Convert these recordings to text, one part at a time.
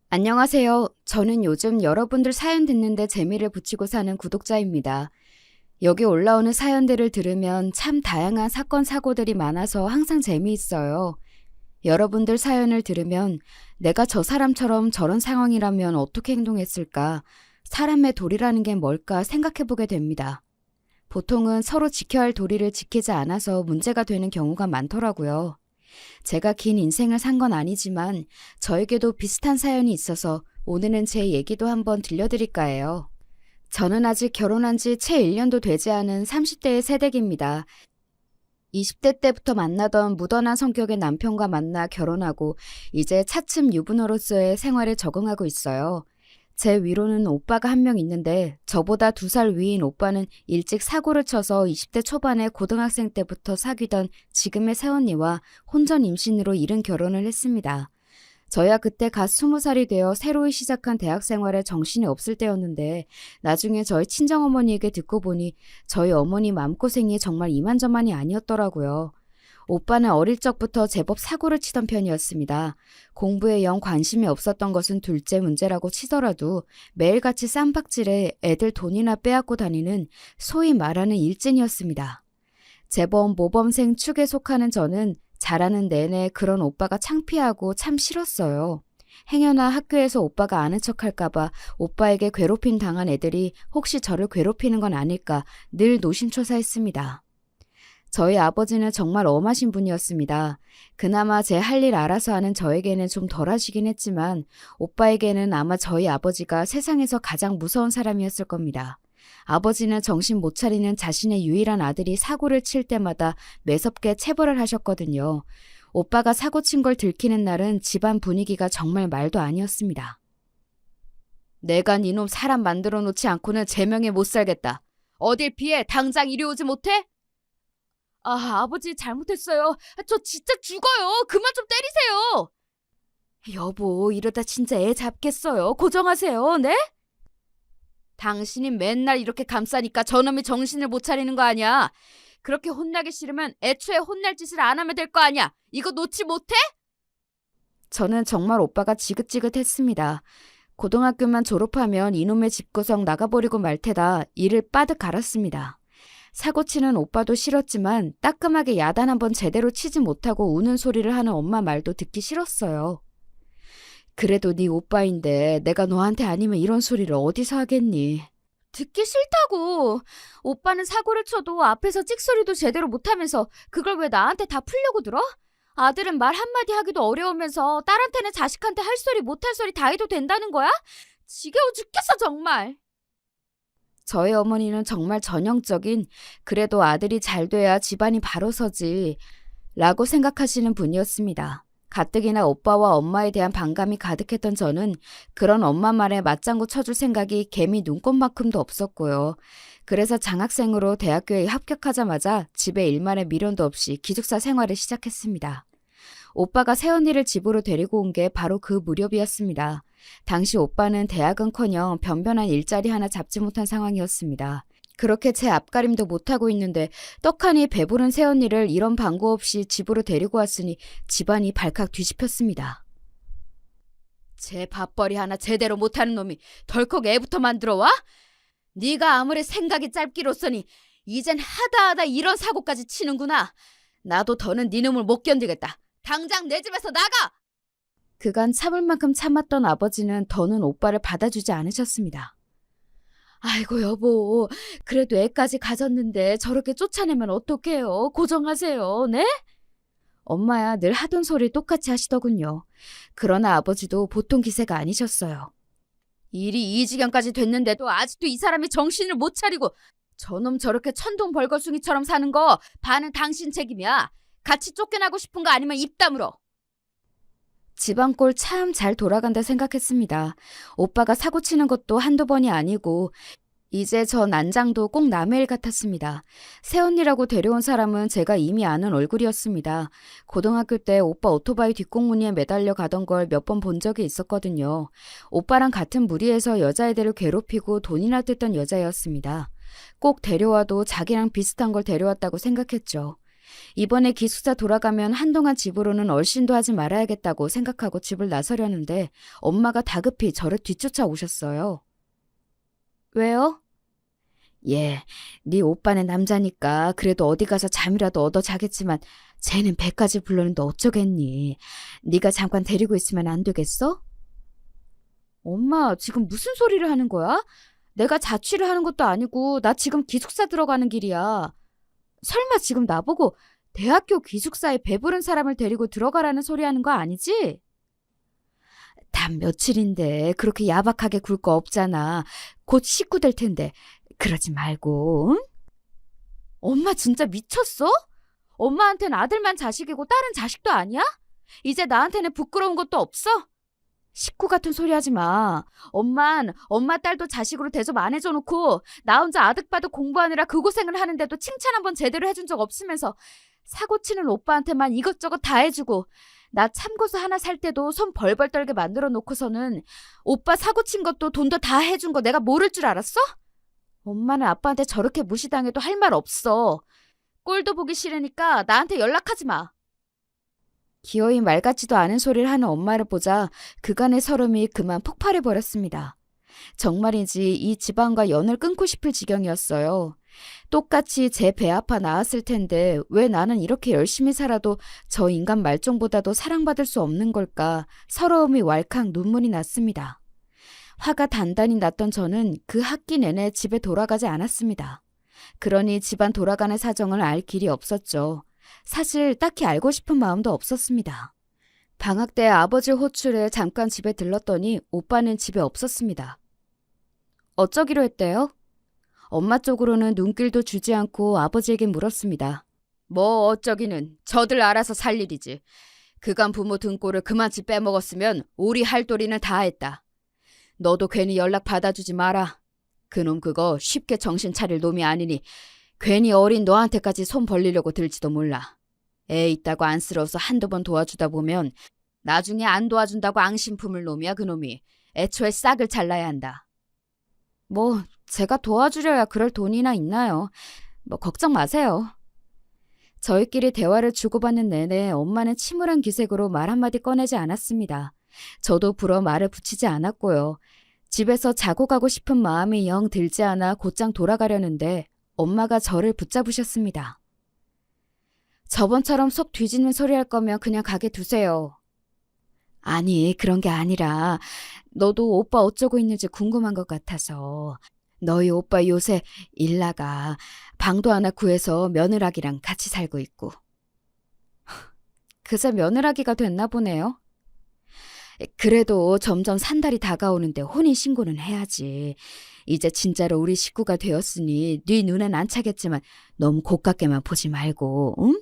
안녕하세요. 저는 요즘 여러분들 사연 듣는데 재미를 붙이고 사는 구독자입니다. 여기 올라오는 사연들을 들으면 참 다양한 사건, 사고들이 많아서 항상 재미있어요. 여러분들 사연을 들으면 내가 저 사람처럼 저런 상황이라면 어떻게 행동했을까? 사람의 도리라는 게 뭘까 생각해보게 됩니다. 보통은 서로 지켜야 할 도리를 지키지 않아서 문제가 되는 경우가 많더라고요. 제가 긴 인생을 산 건 아니지만 저에게도 비슷한 사연이 있어서 오늘은 제 얘기도 한번 들려드릴까 해요. 저는 아직 결혼한 지 채 1년도 되지 않은 30대의 새댁입니다. 20대 때부터 만나던 무던한 성격의 남편과 만나 결혼하고 이제 차츰 유부녀로서의 생활에 적응하고 있어요. 제 위로는 오빠가 한 명 있는데 저보다 2살 위인 오빠는 일찍 사고를 쳐서 20대 초반에 고등학생 때부터 사귀던 지금의 새언니와 혼전 임신으로 이른 결혼을 했습니다. 저야 그때 갓 20살이 되어 새로이 시작한 대학 생활에 정신이 없을 때였는데 나중에 저희 친정어머니에게 듣고 보니 저희 어머니 마음고생이 정말 이만저만이 아니었더라고요. 오빠는 어릴 적부터 제법 사고를 치던 편이었습니다. 공부에 영 관심이 없었던 것은 둘째 문제라고 치더라도 매일같이 쌈박질에 애들 돈이나 빼앗고 다니는 소위 말하는 일진이었습니다. 재범 모범생 축에 속하는 저는 자라는 내내 그런 오빠가 창피하고 참 싫었어요. 행여나 학교에서 오빠가 아는 척할까봐 오빠에게 괴롭힘 당한 애들이 혹시 저를 괴롭히는 건 아닐까 늘 노심초사했습니다. 저희 아버지는 정말 엄하신 분이었습니다. 그나마 제 할 일 알아서 하는 저에게는 좀 덜하시긴 했지만 오빠에게는 아마 저희 아버지가 세상에서 가장 무서운 사람이었을 겁니다. 아버지는 정신 못 차리는 자신의 유일한 아들이 사고를 칠 때마다 매섭게 체벌을 하셨거든요. 오빠가 사고 친 걸 들키는 날은 집안 분위기가 정말 말도 아니었습니다. 내가 니놈 사람 만들어 놓지 않고는 제명에 못 살겠다. 어딜 피해 당장 이리 오지 못해? 아버지 잘못했어요. 저 진짜 죽어요. 그만 좀 때리세요. 여보, 이러다 진짜 애 잡겠어요. 고정하세요. 네? 당신이 맨날 이렇게 감싸니까 저놈이 정신을 못 차리는 거 아니야. 그렇게 혼나기 싫으면 애초에 혼날 짓을 안 하면 될 거 아니야. 이거 놓지 못해? 저는 정말 오빠가 지긋지긋했습니다. 고등학교만 졸업하면 이놈의 집구석 나가버리고 말 테다 이를 빠득 갈았습니다. 사고치는 오빠도 싫었지만 따끔하게 야단 한번 제대로 치지 못하고 우는 소리를 하는 엄마 말도 듣기 싫었어요. 그래도 네 오빠인데 내가 너한테 아니면 이런 소리를 어디서 하겠니? 듣기 싫다고. 오빠는 사고를 쳐도 앞에서 찍소리도 제대로 못하면서 그걸 왜 나한테 다 풀려고 들어? 아들은 말 한마디 하기도 어려우면서 딸한테는 자식한테 할 소리 못할 소리 다 해도 된다는 거야? 지겨워 죽겠어 정말. 저희 어머니는 정말 전형적인 그래도 아들이 잘 돼야 집안이 바로 서지 라고 생각하시는 분이었습니다. 가뜩이나 오빠와 엄마에 대한 반감이 가득했던 저는 그런 엄마 말에 맞장구 쳐줄 생각이 개미 눈꽃만큼도 없었고요. 그래서 장학생으로 대학교에 합격하자마자 집에 일말의 미련도 없이 기숙사 생활을 시작했습니다. 오빠가 새언니를 집으로 데리고 온 게 바로 그 무렵이었습니다. 당시 오빠는 대학은커녕 변변한 일자리 하나 잡지 못한 상황이었습니다. 그렇게 제 앞가림도 못하고 있는데 떡하니 배부른 새언니를 이런 방구 없이 집으로 데리고 왔으니 집안이 발칵 뒤집혔습니다. 제 밥벌이 하나 제대로 못하는 놈이 덜컥 애부터 만들어 와? 네가 아무리 생각이 짧기로서니 이젠 하다하다 이런 사고까지 치는구나. 나도 더는 네 놈을 못 견디겠다. 당장 내 집에서 나가! 그간 참을 만큼 참았던 아버지는 더는 오빠를 받아주지 않으셨습니다. 아이고 여보, 그래도 애까지 가졌는데 저렇게 쫓아내면 어떡해요. 고정하세요. 네? 엄마야 늘 하던 소리 똑같이 하시더군요. 그러나 아버지도 보통 기세가 아니셨어요. 일이 이 지경까지 됐는데도 아직도 이 사람이 정신을 못 차리고 저놈 저렇게 천둥 벌거숭이처럼 사는 거 반은 당신 책임이야. 같이 쫓겨나고 싶은 거 아니면 입 다물어. 집안꼴 참 잘 돌아간다 생각했습니다. 오빠가 사고치는 것도 한두 번이 아니고 이제 저 난장도 꼭 남의 일 같았습니다. 새언니라고 데려온 사람은 제가 이미 아는 얼굴이었습니다. 고등학교 때 오빠 오토바이 뒷공무니에 매달려 가던 걸 몇 번 본 적이 있었거든요. 오빠랑 같은 무리에서 여자애들을 괴롭히고 돈이나 뜯던 여자였습니다. 꼭 데려와도 자기랑 비슷한 걸 데려왔다고 생각했죠. 이번에 기숙사 돌아가면 한동안 집으로는 얼씬도 하지 말아야겠다고 생각하고 집을 나서려는데 엄마가 다급히 저를 뒤쫓아 오셨어요. 왜요? 예, 네 오빠는 남자니까 그래도 어디 가서 잠이라도 얻어 자겠지만 쟤는 배까지 불렀는데 어쩌겠니? 네가 잠깐 데리고 있으면 안 되겠어? 엄마, 지금 무슨 소리를 하는 거야? 내가 자취를 하는 것도 아니고 나 지금 기숙사 들어가는 길이야. 설마 지금 나보고 대학교 기숙사에 배부른 사람을 데리고 들어가라는 소리 하는 거 아니지? 단 며칠인데 그렇게 야박하게 굴 거 없잖아. 곧 식구 될 텐데. 그러지 말고, 응? 엄마 진짜 미쳤어? 엄마한텐 아들만 자식이고 딸은 자식도 아니야? 이제 나한테는 부끄러운 것도 없어? 식구 같은 소리 하지 마. 엄마 딸도 자식으로 대접 안 해줘놓고 나 혼자 아득바득 공부하느라 그 고생을 하는데도 칭찬 한번 제대로 해준 적 없으면서 사고 치는 오빠한테만 이것저것 다 해주고 나 참고서 하나 살 때도 손 벌벌 떨게 만들어 놓고서는 오빠 사고 친 것도 돈도 다 해준 거 내가 모를 줄 알았어? 엄마는 아빠한테 저렇게 무시당해도 할 말 없어. 꼴도 보기 싫으니까 나한테 연락하지 마. 기어이 말 같지도 않은 소리를 하는 엄마를 보자 그간의 서름이 그만 폭발해버렸습니다. 정말이지 이 집안과 연을 끊고 싶을 지경이었어요. 똑같이 제 배 아파 나았을 텐데 왜 나는 이렇게 열심히 살아도 저 인간 말종보다도 사랑받을 수 없는 걸까 서러움이 왈칵 눈물이 났습니다. 화가 단단히 났던 저는 그 학기 내내 집에 돌아가지 않았습니다. 그러니 집안 돌아가는 사정을 알 길이 없었죠. 사실 딱히 알고 싶은 마음도 없었습니다. 방학 때 아버지 호출에 잠깐 집에 들렀더니 오빠는 집에 없었습니다. 어쩌기로 했대요? 엄마 쪽으로는 눈길도 주지 않고 아버지에게 물었습니다. 뭐 어쩌기는 저들 알아서 살 일이지. 그간 부모 등골을 그만치 빼먹었으면 우리 할도리는 다 했다. 너도 괜히 연락 받아주지 마라. 그놈 그거 쉽게 정신 차릴 놈이 아니니 괜히 어린 너한테까지 손 벌리려고 들지도 몰라. 애 있다고 안쓰러워서 한두 번 도와주다 보면 나중에 안 도와준다고 앙심 품을 놈이야 그놈이. 애초에 싹을 잘라야 한다. 뭐 제가 도와주려야 그럴 돈이나 있나요? 뭐 걱정 마세요. 저희끼리 대화를 주고받는 내내 엄마는 침울한 기색으로 말 한마디 꺼내지 않았습니다. 저도 불어 말을 붙이지 않았고요. 집에서 자고 가고 싶은 마음이 영 들지 않아 곧장 돌아가려는데 엄마가 저를 붙잡으셨습니다. 저번처럼 속 뒤집는 소리 할 거면 그냥 가게 두세요. 아니, 그런 게 아니라 너도 오빠 어쩌고 있는지 궁금한 것 같아서. 너희 오빠 요새 일 나가 방도 하나 구해서 며느라기랑 같이 살고 있고. 그새 며느라기가 됐나 보네요. 그래도 점점 산달이 다가오는데 혼인신고는 해야지. 이제 진짜로 우리 식구가 되었으니 네 눈엔 안 차겠지만 너무 고깝게만 보지 말고, 응?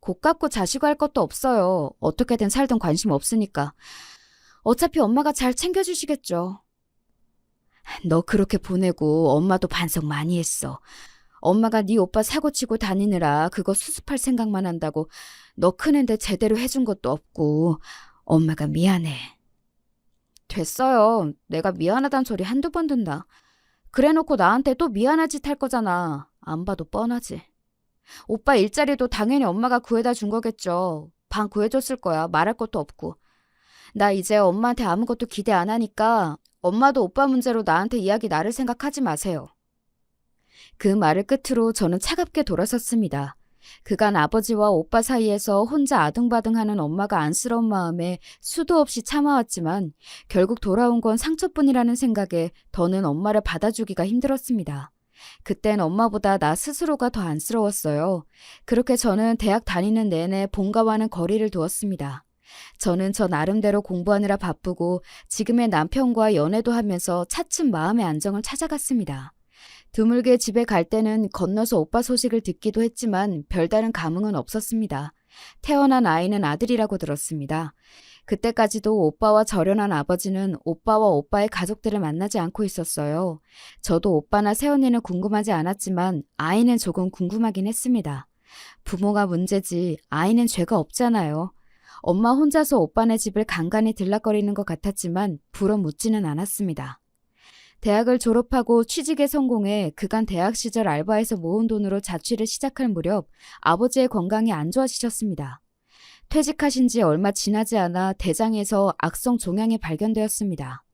고깝고 자시고 할 것도 없어요. 어떻게든 살던 관심 없으니까. 어차피 엄마가 잘 챙겨주시겠죠. 너 그렇게 보내고 엄마도 반성 많이 했어. 엄마가 네 오빠 사고치고 다니느라 그거 수습할 생각만 한다고 너 크는데 제대로 해준 것도 없고 엄마가 미안해. 됐어요. 내가 미안하단 소리 한두 번 듣나. 그래놓고 나한테 또 미안한 짓 할 거잖아. 안 봐도 뻔하지. 오빠 일자리도 당연히 엄마가 구해다 준 거겠죠. 방 구해줬을 거야. 말할 것도 없고. 나 이제 엄마한테 아무것도 기대 안 하니까 엄마도 오빠 문제로 나한테 이야기 나를 생각하지 마세요. 그 말을 끝으로 저는 차갑게 돌아섰습니다. 그간 아버지와 오빠 사이에서 혼자 아등바등하는 엄마가 안쓰러운 마음에 수도 없이 참아왔지만 결국 돌아온 건 상처뿐이라는 생각에 더는 엄마를 받아주기가 힘들었습니다. 그땐 엄마보다 나 스스로가 더 안쓰러웠어요. 그렇게 저는 대학 다니는 내내 본가와는 거리를 두었습니다. 저는 저 나름대로 공부하느라 바쁘고 지금의 남편과 연애도 하면서 차츰 마음의 안정을 찾아갔습니다. 드물게 집에 갈 때는 건너서 오빠 소식을 듣기도 했지만 별다른 감흥은 없었습니다. 태어난 아이는 아들이라고 들었습니다. 그때까지도 오빠와 절연한 아버지는 오빠와 오빠의 가족들을 만나지 않고 있었어요. 저도 오빠나 새언니는 궁금하지 않았지만 아이는 조금 궁금하긴 했습니다. 부모가 문제지 아이는 죄가 없잖아요. 엄마 혼자서 오빠네 집을 간간히 들락거리는 것 같았지만 불어 묻지는 않았습니다. 대학을 졸업하고 취직에 성공해 그간 대학 시절 알바에서 모은 돈으로 자취를 시작할 무렵 아버지의 건강이 안 좋아지셨습니다. 퇴직하신 지 얼마 지나지 않아 대장에서 악성 종양이 발견되었습니다.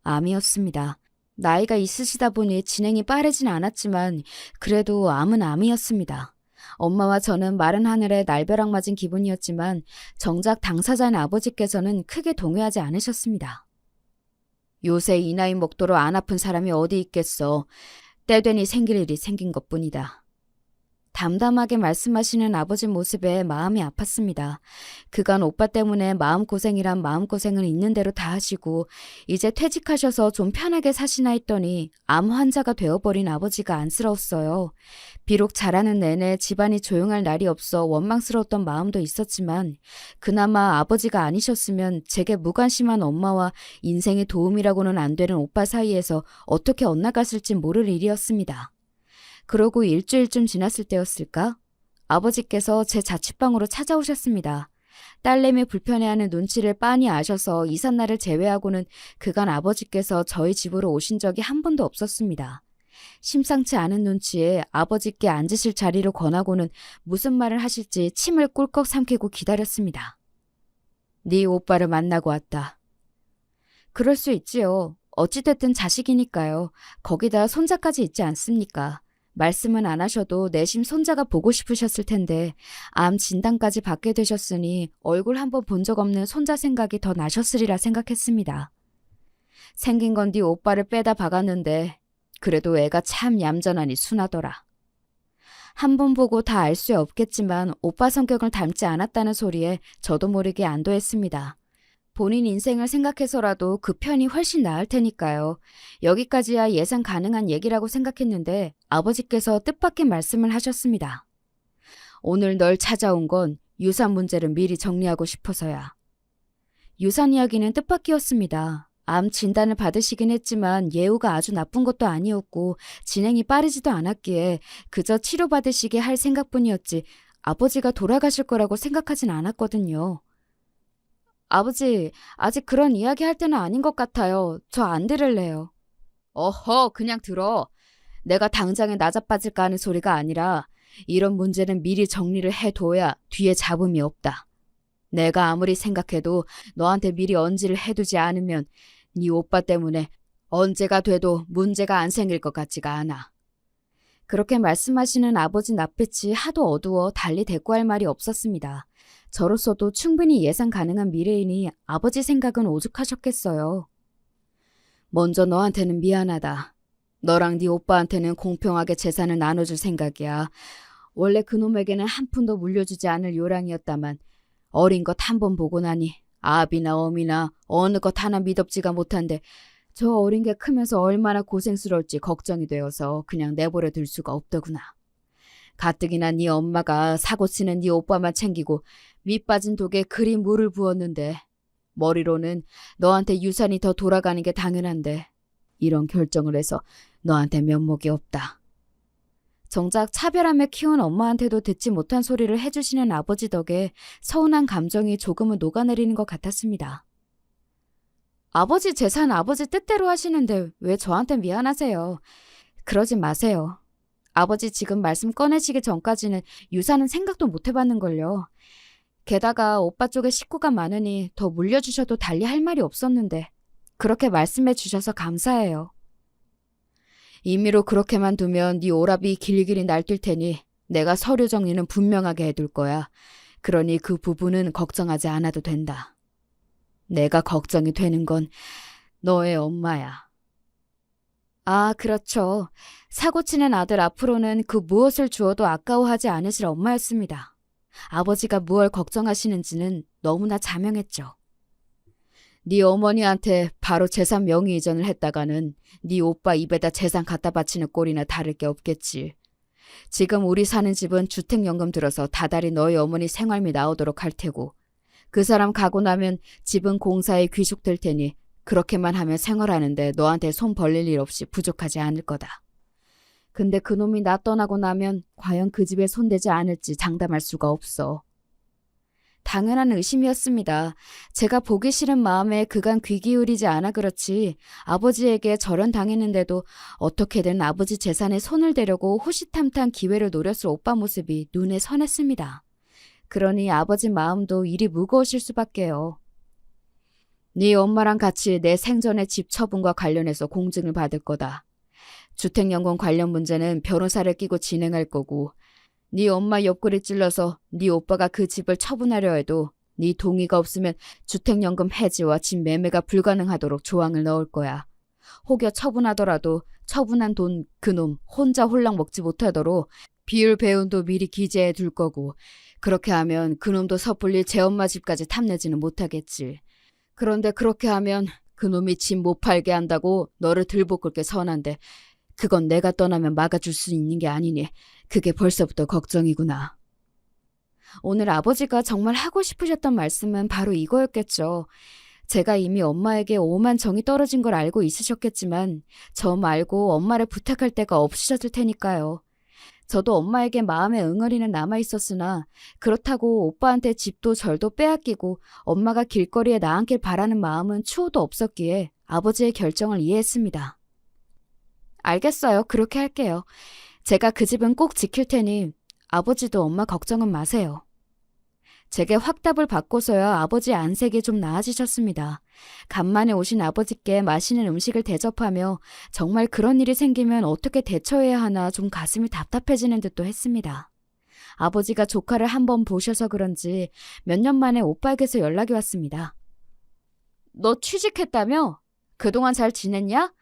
암이었습니다. 나이가 있으시다 보니 진행이 빠르진 않았지만 그래도 암은 암이었습니다. 엄마와 저는 마른 하늘에 날벼락 맞은 기분이었지만 정작 당사자인 아버지께서는 크게 동요하지 않으셨습니다. 요새 이 나이 먹도록 안 아픈 사람이 어디 있겠어. 때되니 생길 일이 생긴 것뿐이다. 담담하게 말씀하시는 아버지 모습에 마음이 아팠습니다. 그간 오빠 때문에 마음고생이란 마음고생은 있는 대로 다 하시고 이제 퇴직하셔서 좀 편하게 사시나 했더니 암 환자가 되어버린 아버지가 안쓰러웠어요. 비록 자라는 내내 집안이 조용할 날이 없어 원망스러웠던 마음도 있었지만 그나마 아버지가 아니셨으면 제게 무관심한 엄마와 인생의 도움이라고는 안 되는 오빠 사이에서 어떻게 엇나갔을지 모를 일이었습니다. 그러고 일주일쯤 지났을 때였을까? 아버지께서 제 자취방으로 찾아오셨습니다. 딸내미 불편해하는 눈치를 빤히 아셔서 이삿날을 제외하고는 그간 아버지께서 저희 집으로 오신 적이 한 번도 없었습니다. 심상치 않은 눈치에 아버지께 앉으실 자리로 권하고는 무슨 말을 하실지 침을 꿀꺽 삼키고 기다렸습니다. 네 오빠를 만나고 왔다. 그럴 수 있지요. 어찌됐든 자식이니까요. 거기다 손자까지 있지 않습니까? 말씀은 안 하셔도 내심 손자가 보고 싶으셨을 텐데 암 진단까지 받게 되셨으니 얼굴 한번 본 적 없는 손자 생각이 더 나셨으리라 생각했습니다. 생긴 건 네 오빠를 빼다 박았는데 그래도 애가 참 얌전하니 순하더라. 한 번 보고 다 알 수 없겠지만 오빠 성격을 닮지 않았다는 소리에 저도 모르게 안도했습니다. 본인 인생을 생각해서라도 그 편이 훨씬 나을 테니까요. 여기까지야 예상 가능한 얘기라고 생각했는데 아버지께서 뜻밖의 말씀을 하셨습니다. 오늘 널 찾아온 건 유산 문제를 미리 정리하고 싶어서야. 유산 이야기는 뜻밖이었습니다. 암 진단을 받으시긴 했지만 예후가 아주 나쁜 것도 아니었고 진행이 빠르지도 않았기에 그저 치료받으시게 할 생각뿐이었지 아버지가 돌아가실 거라고 생각하진 않았거든요. 아버지, 아직 그런 이야기 할 때는 아닌 것 같아요. 저 안 들을래요. 어허, 그냥 들어. 내가 당장에 나자빠질까 하는 소리가 아니라 이런 문제는 미리 정리를 해둬야 뒤에 잡음이 없다. 내가 아무리 생각해도 너한테 미리 언지를 해두지 않으면 네 오빠 때문에 언제가 돼도 문제가 안 생길 것 같지가 않아. 그렇게 말씀하시는 아버지 낯빛이 하도 어두워 달리 대꾸할 말이 없었습니다. 저로서도 충분히 예상 가능한 미래이니 아버지 생각은 오죽하셨겠어요. 먼저 너한테는 미안하다. 너랑 네 오빠한테는 공평하게 재산을 나눠줄 생각이야. 원래 그놈에게는 한 푼도 물려주지 않을 요량이었다만 어린 것 한 번 보고 나니 아비나 어미나 어느 것 하나 미덥지가 못한데 저 어린 게 크면서 얼마나 고생스러울지 걱정이 되어서 그냥 내버려 둘 수가 없더구나. 가뜩이나 네 엄마가 사고치는 네 오빠만 챙기고 밑빠진 독에 그리 물을 부었는데 머리로는 너한테 유산이 더 돌아가는 게 당연한데 이런 결정을 해서 너한테 면목이 없다. 정작 차별하며 키운 엄마한테도 듣지 못한 소리를 해주시는 아버지 덕에 서운한 감정이 조금은 녹아내리는 것 같았습니다. 아버지 재산 아버지 뜻대로 하시는데 왜 저한테 미안하세요? 그러지 마세요. 아버지 지금 말씀 꺼내시기 전까지는 유산은 생각도 못 해봤는걸요. 게다가 오빠 쪽에 식구가 많으니 더 물려주셔도 달리 할 말이 없었는데 그렇게 말씀해 주셔서 감사해요. 임의로 그렇게만 두면 네 오라비 길길이 날뛸 테니 내가 서류 정리는 분명하게 해둘 거야. 그러니 그 부분은 걱정하지 않아도 된다. 내가 걱정이 되는 건 너의 엄마야. 아, 그렇죠. 사고치는 아들 앞으로는 그 무엇을 주어도 아까워하지 않으실 엄마였습니다. 아버지가 무얼 걱정하시는지는 너무나 자명했죠. 네 어머니한테 바로 재산 명의 이전을 했다가는 네 오빠 입에다 재산 갖다 바치는 꼴이나 다를 게 없겠지. 지금 우리 사는 집은 주택연금 들어서 다달이 너희 어머니 생활비 나오도록 할 테고 그 사람 가고 나면 집은 공사에 귀속될 테니 그렇게만 하면 생활하는데 너한테 손 벌릴 일 없이 부족하지 않을 거다. 근데 그놈이 나 떠나고 나면 과연 그 집에 손대지 않을지 장담할 수가 없어. 당연한 의심이었습니다. 제가 보기 싫은 마음에 그간 귀 기울이지 않아 그렇지 아버지에게 절연당했는데도 어떻게든 아버지 재산에 손을 대려고 호시탐탐 기회를 노렸을 오빠 모습이 눈에 선했습니다. 그러니 아버지 마음도 일이 무거우실 수밖에요. 네 엄마랑 같이 내 생전의 집 처분과 관련해서 공증을 받을 거다. 주택연금 관련 문제는 변호사를 끼고 진행할 거고 네 엄마 옆구리 찔러서 네 오빠가 그 집을 처분하려 해도 네 동의가 없으면 주택연금 해지와 집 매매가 불가능하도록 조항을 넣을 거야. 혹여 처분하더라도 처분한 돈 그놈 혼자 홀랑 먹지 못하도록 비율 배운도 미리 기재해 둘 거고 그렇게 하면 그놈도 섣불리 제 엄마 집까지 탐내지는 못하겠지. 그런데 그렇게 하면 그놈이 집 못 팔게 한다고 너를 들볶을 게 선한데 그건 내가 떠나면 막아줄 수 있는 게 아니니 그게 벌써부터 걱정이구나. 오늘 아버지가 정말 하고 싶으셨던 말씀은 바로 이거였겠죠. 제가 이미 엄마에게 오만 정이 떨어진 걸 알고 있으셨겠지만 저 말고 엄마를 부탁할 데가 없으셨을 테니까요. 저도 엄마에게 마음의 응어리는 남아있었으나 그렇다고 오빠한테 집도 절도 빼앗기고 엄마가 길거리에 나앉길 바라는 마음은 추호도 없었기에 아버지의 결정을 이해했습니다. 알겠어요. 그렇게 할게요. 제가 그 집은 꼭 지킬 테니 아버지도 엄마 걱정은 마세요. 제게 확답을 받고서야 아버지 안색이 좀 나아지셨습니다. 간만에 오신 아버지께 맛있는 음식을 대접하며 정말 그런 일이 생기면 어떻게 대처해야 하나 좀 가슴이 답답해지는 듯도 했습니다. 아버지가 조카를 한번 보셔서 그런지 몇 년 만에 오빠에게서 연락이 왔습니다. 너 취직했다며? 그동안 잘 지냈냐?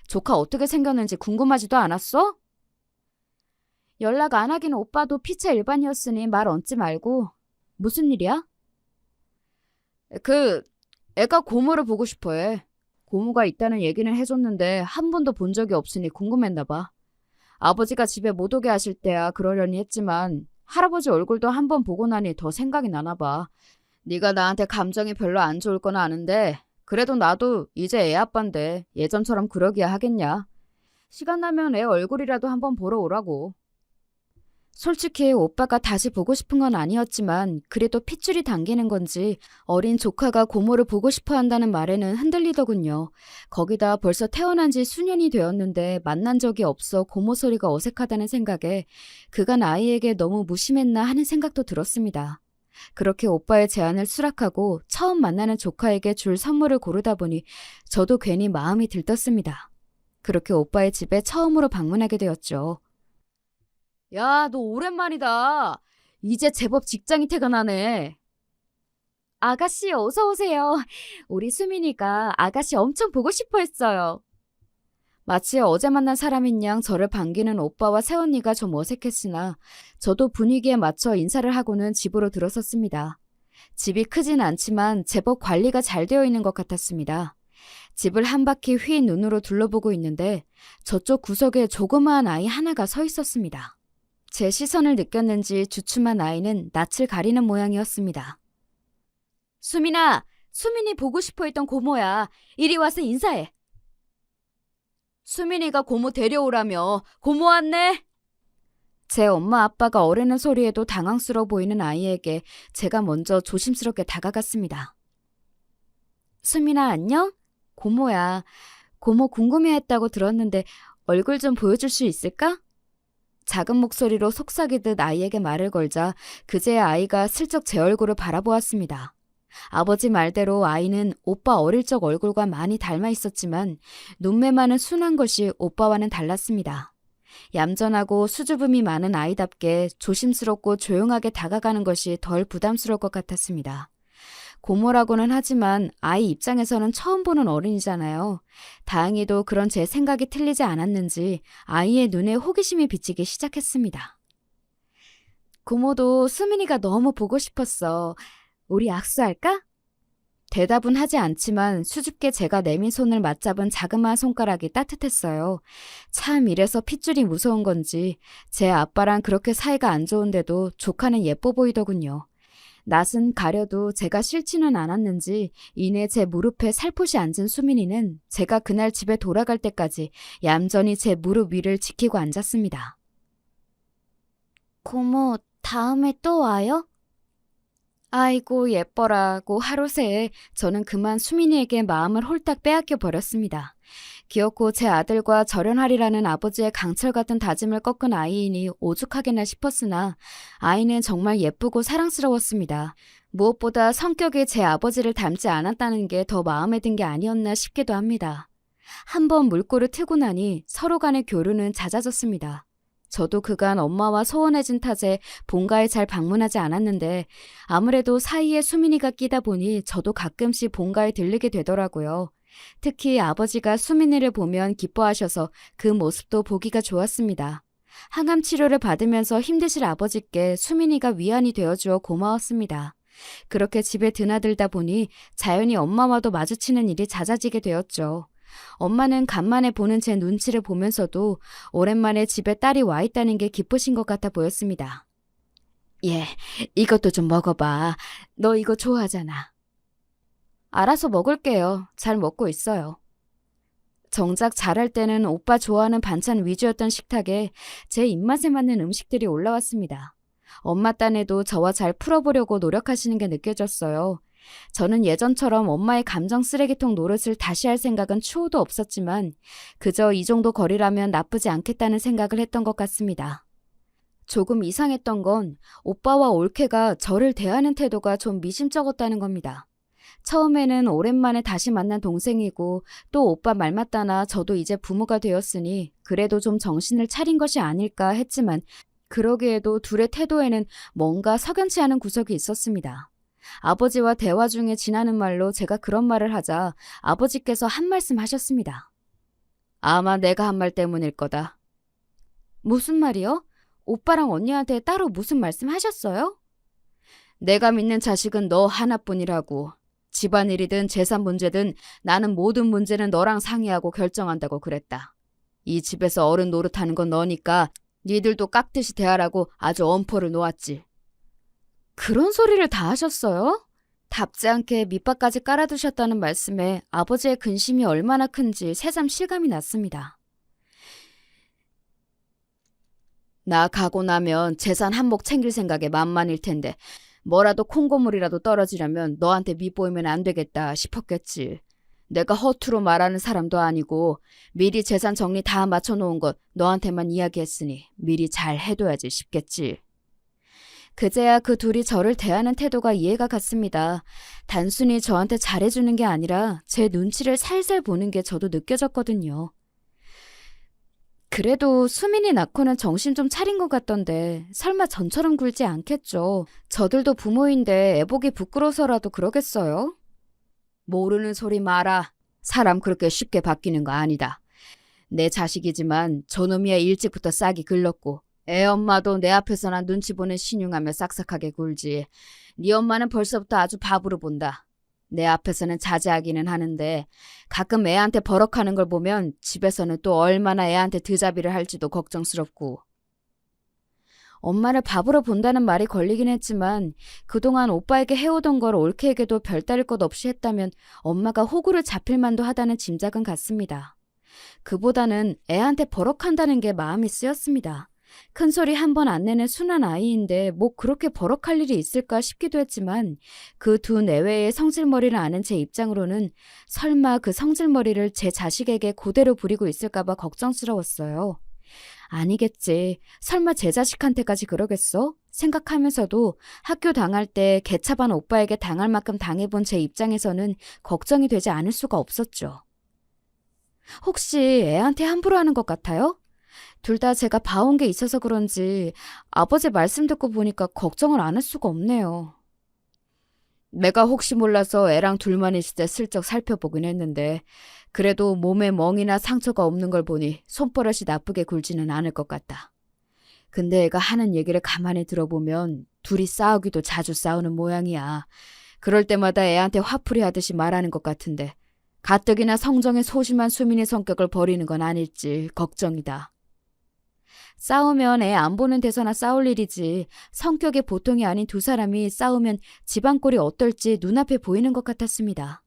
조카 어떻게 생겼는지 궁금하지도 않았어? 연락 안 하긴 오빠도 피차 일반이었으니 말 얹지 말고. 무슨 일이야? 애가 고모를 보고 싶어 해. 고모가 있다는 얘기는 해줬는데 한 번도 본 적이 없으니 궁금했나 봐. 아버지가 집에 못 오게 하실 때야 그러려니 했지만 할아버지 얼굴도 한 번 보고 나니 더 생각이 나나 봐. 네가 나한테 감정이 별로 안 좋을 건 아는데 그래도 나도 이제 애 아빠인데 예전처럼 그러기야 하겠냐. 시간 나면 애 얼굴이라도 한번 보러 오라고. 솔직히 오빠가 다시 보고 싶은 건 아니었지만 그래도 핏줄이 당기는 건지 어린 조카가 고모를 보고 싶어 한다는 말에는 흔들리더군요. 거기다 벌써 태어난 지 수년이 되었는데 만난 적이 없어 고모 소리가 어색하다는 생각에 그간 아이에게 너무 무심했나 하는 생각도 들었습니다. 그렇게 오빠의 제안을 수락하고 처음 만나는 조카에게 줄 선물을 고르다 보니 저도 괜히 마음이 들떴습니다. 그렇게 오빠의 집에 처음으로 방문하게 되었죠. 야, 너 오랜만이다. 이제 제법 직장이 퇴근하네. 아가씨 어서 오세요. 우리 수민이가 아가씨 엄청 보고 싶어 했어요. 마치 어제 만난 사람인 양 저를 반기는 오빠와 새언니가 좀 어색했으나 저도 분위기에 맞춰 인사를 하고는 집으로 들어섰습니다. 집이 크진 않지만 제법 관리가 잘 되어 있는 것 같았습니다. 집을 한 바퀴 휘 눈으로 둘러보고 있는데 저쪽 구석에 조그마한 아이 하나가 서 있었습니다. 제 시선을 느꼈는지 주춤한 아이는 낯을 가리는 모양이었습니다. 수민아, 수민이 보고 싶어 했던 고모야. 이리 와서 인사해. 수민이가 고모 데려오라며. 고모 왔네. 제 엄마 아빠가 어르는 소리에도 당황스러워 보이는 아이에게 제가 먼저 조심스럽게 다가갔습니다. 수민아 안녕? 고모야. 고모 궁금해했다고 들었는데 얼굴 좀 보여줄 수 있을까? 작은 목소리로 속삭이듯 아이에게 말을 걸자 그제야 아이가 슬쩍 제 얼굴을 바라보았습니다. 아버지 말대로 아이는 오빠 어릴 적 얼굴과 많이 닮아 있었지만 눈매만은 순한 것이 오빠와는 달랐습니다. 얌전하고 수줍음이 많은 아이답게 조심스럽고 조용하게 다가가는 것이 덜 부담스러울 것 같았습니다. 고모라고는 하지만 아이 입장에서는 처음 보는 어른이잖아요. 다행히도 그런 제 생각이 틀리지 않았는지 아이의 눈에 호기심이 비치기 시작했습니다. 고모도 수민이가 너무 보고 싶었어. 우리 악수할까? 대답은 하지 않지만 수줍게 제가 내민 손을 맞잡은 자그마한 손가락이 따뜻했어요. 참 이래서 핏줄이 무서운 건지 제 아빠랑 그렇게 사이가 안 좋은데도 조카는 예뻐 보이더군요. 낯은 가려도 제가 싫지는 않았는지 이내 제 무릎에 살포시 앉은 수민이는 제가 그날 집에 돌아갈 때까지 얌전히 제 무릎 위를 지키고 앉았습니다. 고모, 다음에 또 와요? 아이고 예뻐라고 하루 새에 저는 그만 수민이에게 마음을 홀딱 빼앗겨 버렸습니다. 기어코 제 아들과 절연하리라는 아버지의 강철 같은 다짐을 꺾은 아이이니 오죽하게나 싶었으나 아이는 정말 예쁘고 사랑스러웠습니다. 무엇보다 성격이 제 아버지를 닮지 않았다는 게 더 마음에 든 게 아니었나 싶기도 합니다. 한번 물꼬를 트고 나니 서로 간의 교류는 잦아졌습니다. 저도 그간 엄마와 소원해진 탓에 본가에 잘 방문하지 않았는데 아무래도 사이에 수민이가 끼다 보니 저도 가끔씩 본가에 들르게 되더라고요. 특히 아버지가 수민이를 보면 기뻐하셔서 그 모습도 보기가 좋았습니다. 항암 치료를 받으면서 힘드실 아버지께 수민이가 위안이 되어주어 고마웠습니다. 그렇게 집에 드나들다 보니 자연히 엄마와도 마주치는 일이 잦아지게 되었죠. 엄마는 간만에 보는 제 눈치를 보면서도 오랜만에 집에 딸이 와 있다는 게 기쁘신 것 같아 보였습니다. 예, 이것도 좀 먹어봐. 너 이거 좋아하잖아. 알아서 먹을게요. 잘 먹고 있어요. 정작 잘할 때는 오빠 좋아하는 반찬 위주였던 식탁에 제 입맛에 맞는 음식들이 올라왔습니다. 엄마 딴에도 저와 잘 풀어보려고 노력하시는 게 느껴졌어요. 저는 예전처럼 엄마의 감정 쓰레기통 노릇을 다시 할 생각은 추호도 없었지만 그저 이 정도 거리라면 나쁘지 않겠다는 생각을 했던 것 같습니다. 조금 이상했던 건 오빠와 올케가 저를 대하는 태도가 좀 미심쩍었다는 겁니다. 처음에는 오랜만에 다시 만난 동생이고 또 오빠 말 맞다나 저도 이제 부모가 되었으니 그래도 좀 정신을 차린 것이 아닐까 했지만 그러기에도 둘의 태도에는 뭔가 석연치 않은 구석이 있었습니다. 아버지와 대화 중에 지나는 말로 제가 그런 말을 하자 아버지께서 한 말씀 하셨습니다. 아마 내가 한 말 때문일 거다. 무슨 말이요? 오빠랑 언니한테 따로 무슨 말씀 하셨어요? 내가 믿는 자식은 너 하나뿐이라고. 집안일이든 재산 문제든 나는 모든 문제는 너랑 상의하고 결정한다고 그랬다. 이 집에서 어른 노릇하는 건 너니까 니들도 깍듯이 대하라고 아주 엄포를 놓았지. 그런 소리를 다 하셨어요? 답지 않게 밑밥까지 깔아두셨다는 말씀에 아버지의 근심이 얼마나 큰지 새삼 실감이 났습니다. 나 가고 나면 재산 한몫 챙길 생각에 만만일 텐데 뭐라도 콩고물이라도 떨어지려면 너한테 밑보이면 안 되겠다 싶었겠지. 내가 허투루 말하는 사람도 아니고 미리 재산 정리 다 맞춰놓은 것 너한테만 이야기했으니 미리 잘 해둬야지 싶겠지. 그제야 그 둘이 저를 대하는 태도가 이해가 갔습니다. 단순히 저한테 잘해주는 게 아니라 제 눈치를 살살 보는 게 저도 느껴졌거든요. 그래도 수민이 낳고는 정신 좀 차린 것 같던데 설마 전처럼 굴지 않겠죠. 저들도 부모인데 애보기 부끄러워서라도 그러겠어요? 모르는 소리 마라. 사람 그렇게 쉽게 바뀌는 거 아니다. 내 자식이지만 저놈이야 일찍부터 싹이 글렀고 애 엄마도 내 앞에서나 눈치 보는 신용하며 싹싹하게 굴지. 네 엄마는 벌써부터 아주 바보로 본다. 내 앞에서는 자제하기는 하는데 가끔 애한테 버럭하는 걸 보면 집에서는 또 얼마나 애한테 드자비를 할지도 걱정스럽고. 엄마를 바보로 본다는 말이 걸리긴 했지만 그동안 오빠에게 해오던 걸 올케에게도 별다를 것 없이 했다면 엄마가 호구를 잡힐 만도 하다는 짐작은 갔습니다. 그보다는 애한테 버럭한다는 게 마음이 쓰였습니다. 큰소리 한 번 안 내는 순한 아이인데 뭐 그렇게 버럭할 일이 있을까 싶기도 했지만 그 두 내외의 성질머리를 아는 제 입장으로는 설마 그 성질머리를 제 자식에게 그대로 부리고 있을까 봐 걱정스러웠어요. 아니겠지. 설마 제 자식한테까지 그러겠어? 생각하면서도 학교 당할 때 개차반 오빠에게 당할 만큼 당해본 제 입장에서는 걱정이 되지 않을 수가 없었죠. 혹시 애한테 함부로 하는 것 같아요? 둘 다 제가 봐온 게 있어서 그런지 아버지 말씀 듣고 보니까 걱정을 안 할 수가 없네요. 내가 혹시 몰라서 애랑 둘만 있을 때 슬쩍 살펴보긴 했는데 그래도 몸에 멍이나 상처가 없는 걸 보니 손버릇이 나쁘게 굴지는 않을 것 같다. 근데 애가 하는 얘기를 가만히 들어보면 둘이 싸우기도 자주 싸우는 모양이야. 그럴 때마다 애한테 화풀이 하듯이 말하는 것 같은데 가뜩이나 성정에 소심한 수민의 성격을 버리는 건 아닐지 걱정이다. 싸우면 애 안 보는 데서나 싸울 일이지 성격이 보통이 아닌 두 사람이 싸우면 집안 꼴이 어떨지 눈앞에 보이는 것 같았습니다.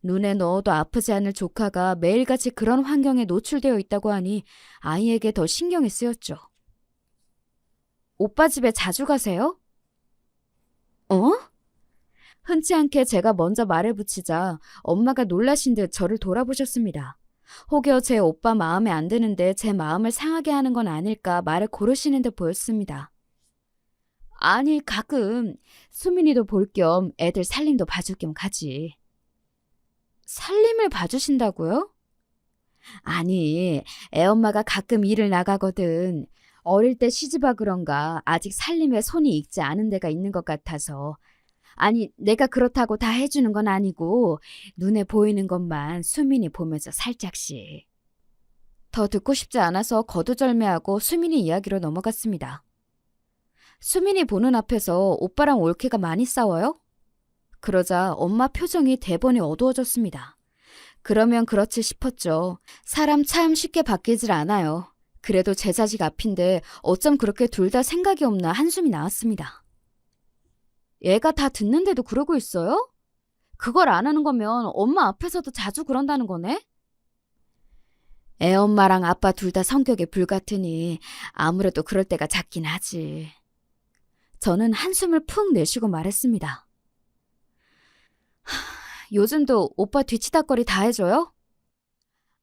눈에 넣어도 아프지 않을 조카가 매일같이 그런 환경에 노출되어 있다고 하니 아이에게 더 신경이 쓰였죠. 오빠 집에 자주 가세요? 어? 흔치 않게 제가 먼저 말을 붙이자 엄마가 놀라신 듯 저를 돌아보셨습니다. 혹여 제 오빠 마음에 안 드는데 제 마음을 상하게 하는 건 아닐까 말을 고르시는 듯 보였습니다. 아니, 가끔 수민이도 볼 겸 애들 살림도 봐줄 겸 가지. 살림을 봐주신다고요? 아니, 애엄마가 가끔 일을 나가거든. 어릴 때 시집와 그런가 아직 살림에 손이 익지 않은 데가 있는 것 같아서. 아니, 내가 그렇다고 다 해주는 건 아니고 눈에 보이는 것만 수민이 보면서 살짝씩. 더 듣고 싶지 않아서 거두절미하고 수민이 이야기로 넘어갔습니다. 수민이 보는 앞에서 오빠랑 올케가 많이 싸워요? 그러자 엄마 표정이 대번에 어두워졌습니다. 그러면 그렇지 싶었죠. 사람 참 쉽게 바뀌질 않아요. 그래도 제 자식 앞인데 어쩜 그렇게 둘 다 생각이 없나 한숨이 나왔습니다. 얘가 다 듣는데도 그러고 있어요? 그걸 안 하는 거면 엄마 앞에서도 자주 그런다는 거네? 애엄마랑 아빠 둘 다 성격이 불같으니 아무래도 그럴 때가 잦긴 하지. 저는 한숨을 푹 내쉬고 말했습니다. 요즘도 오빠 뒤치다거리 다 해줘요?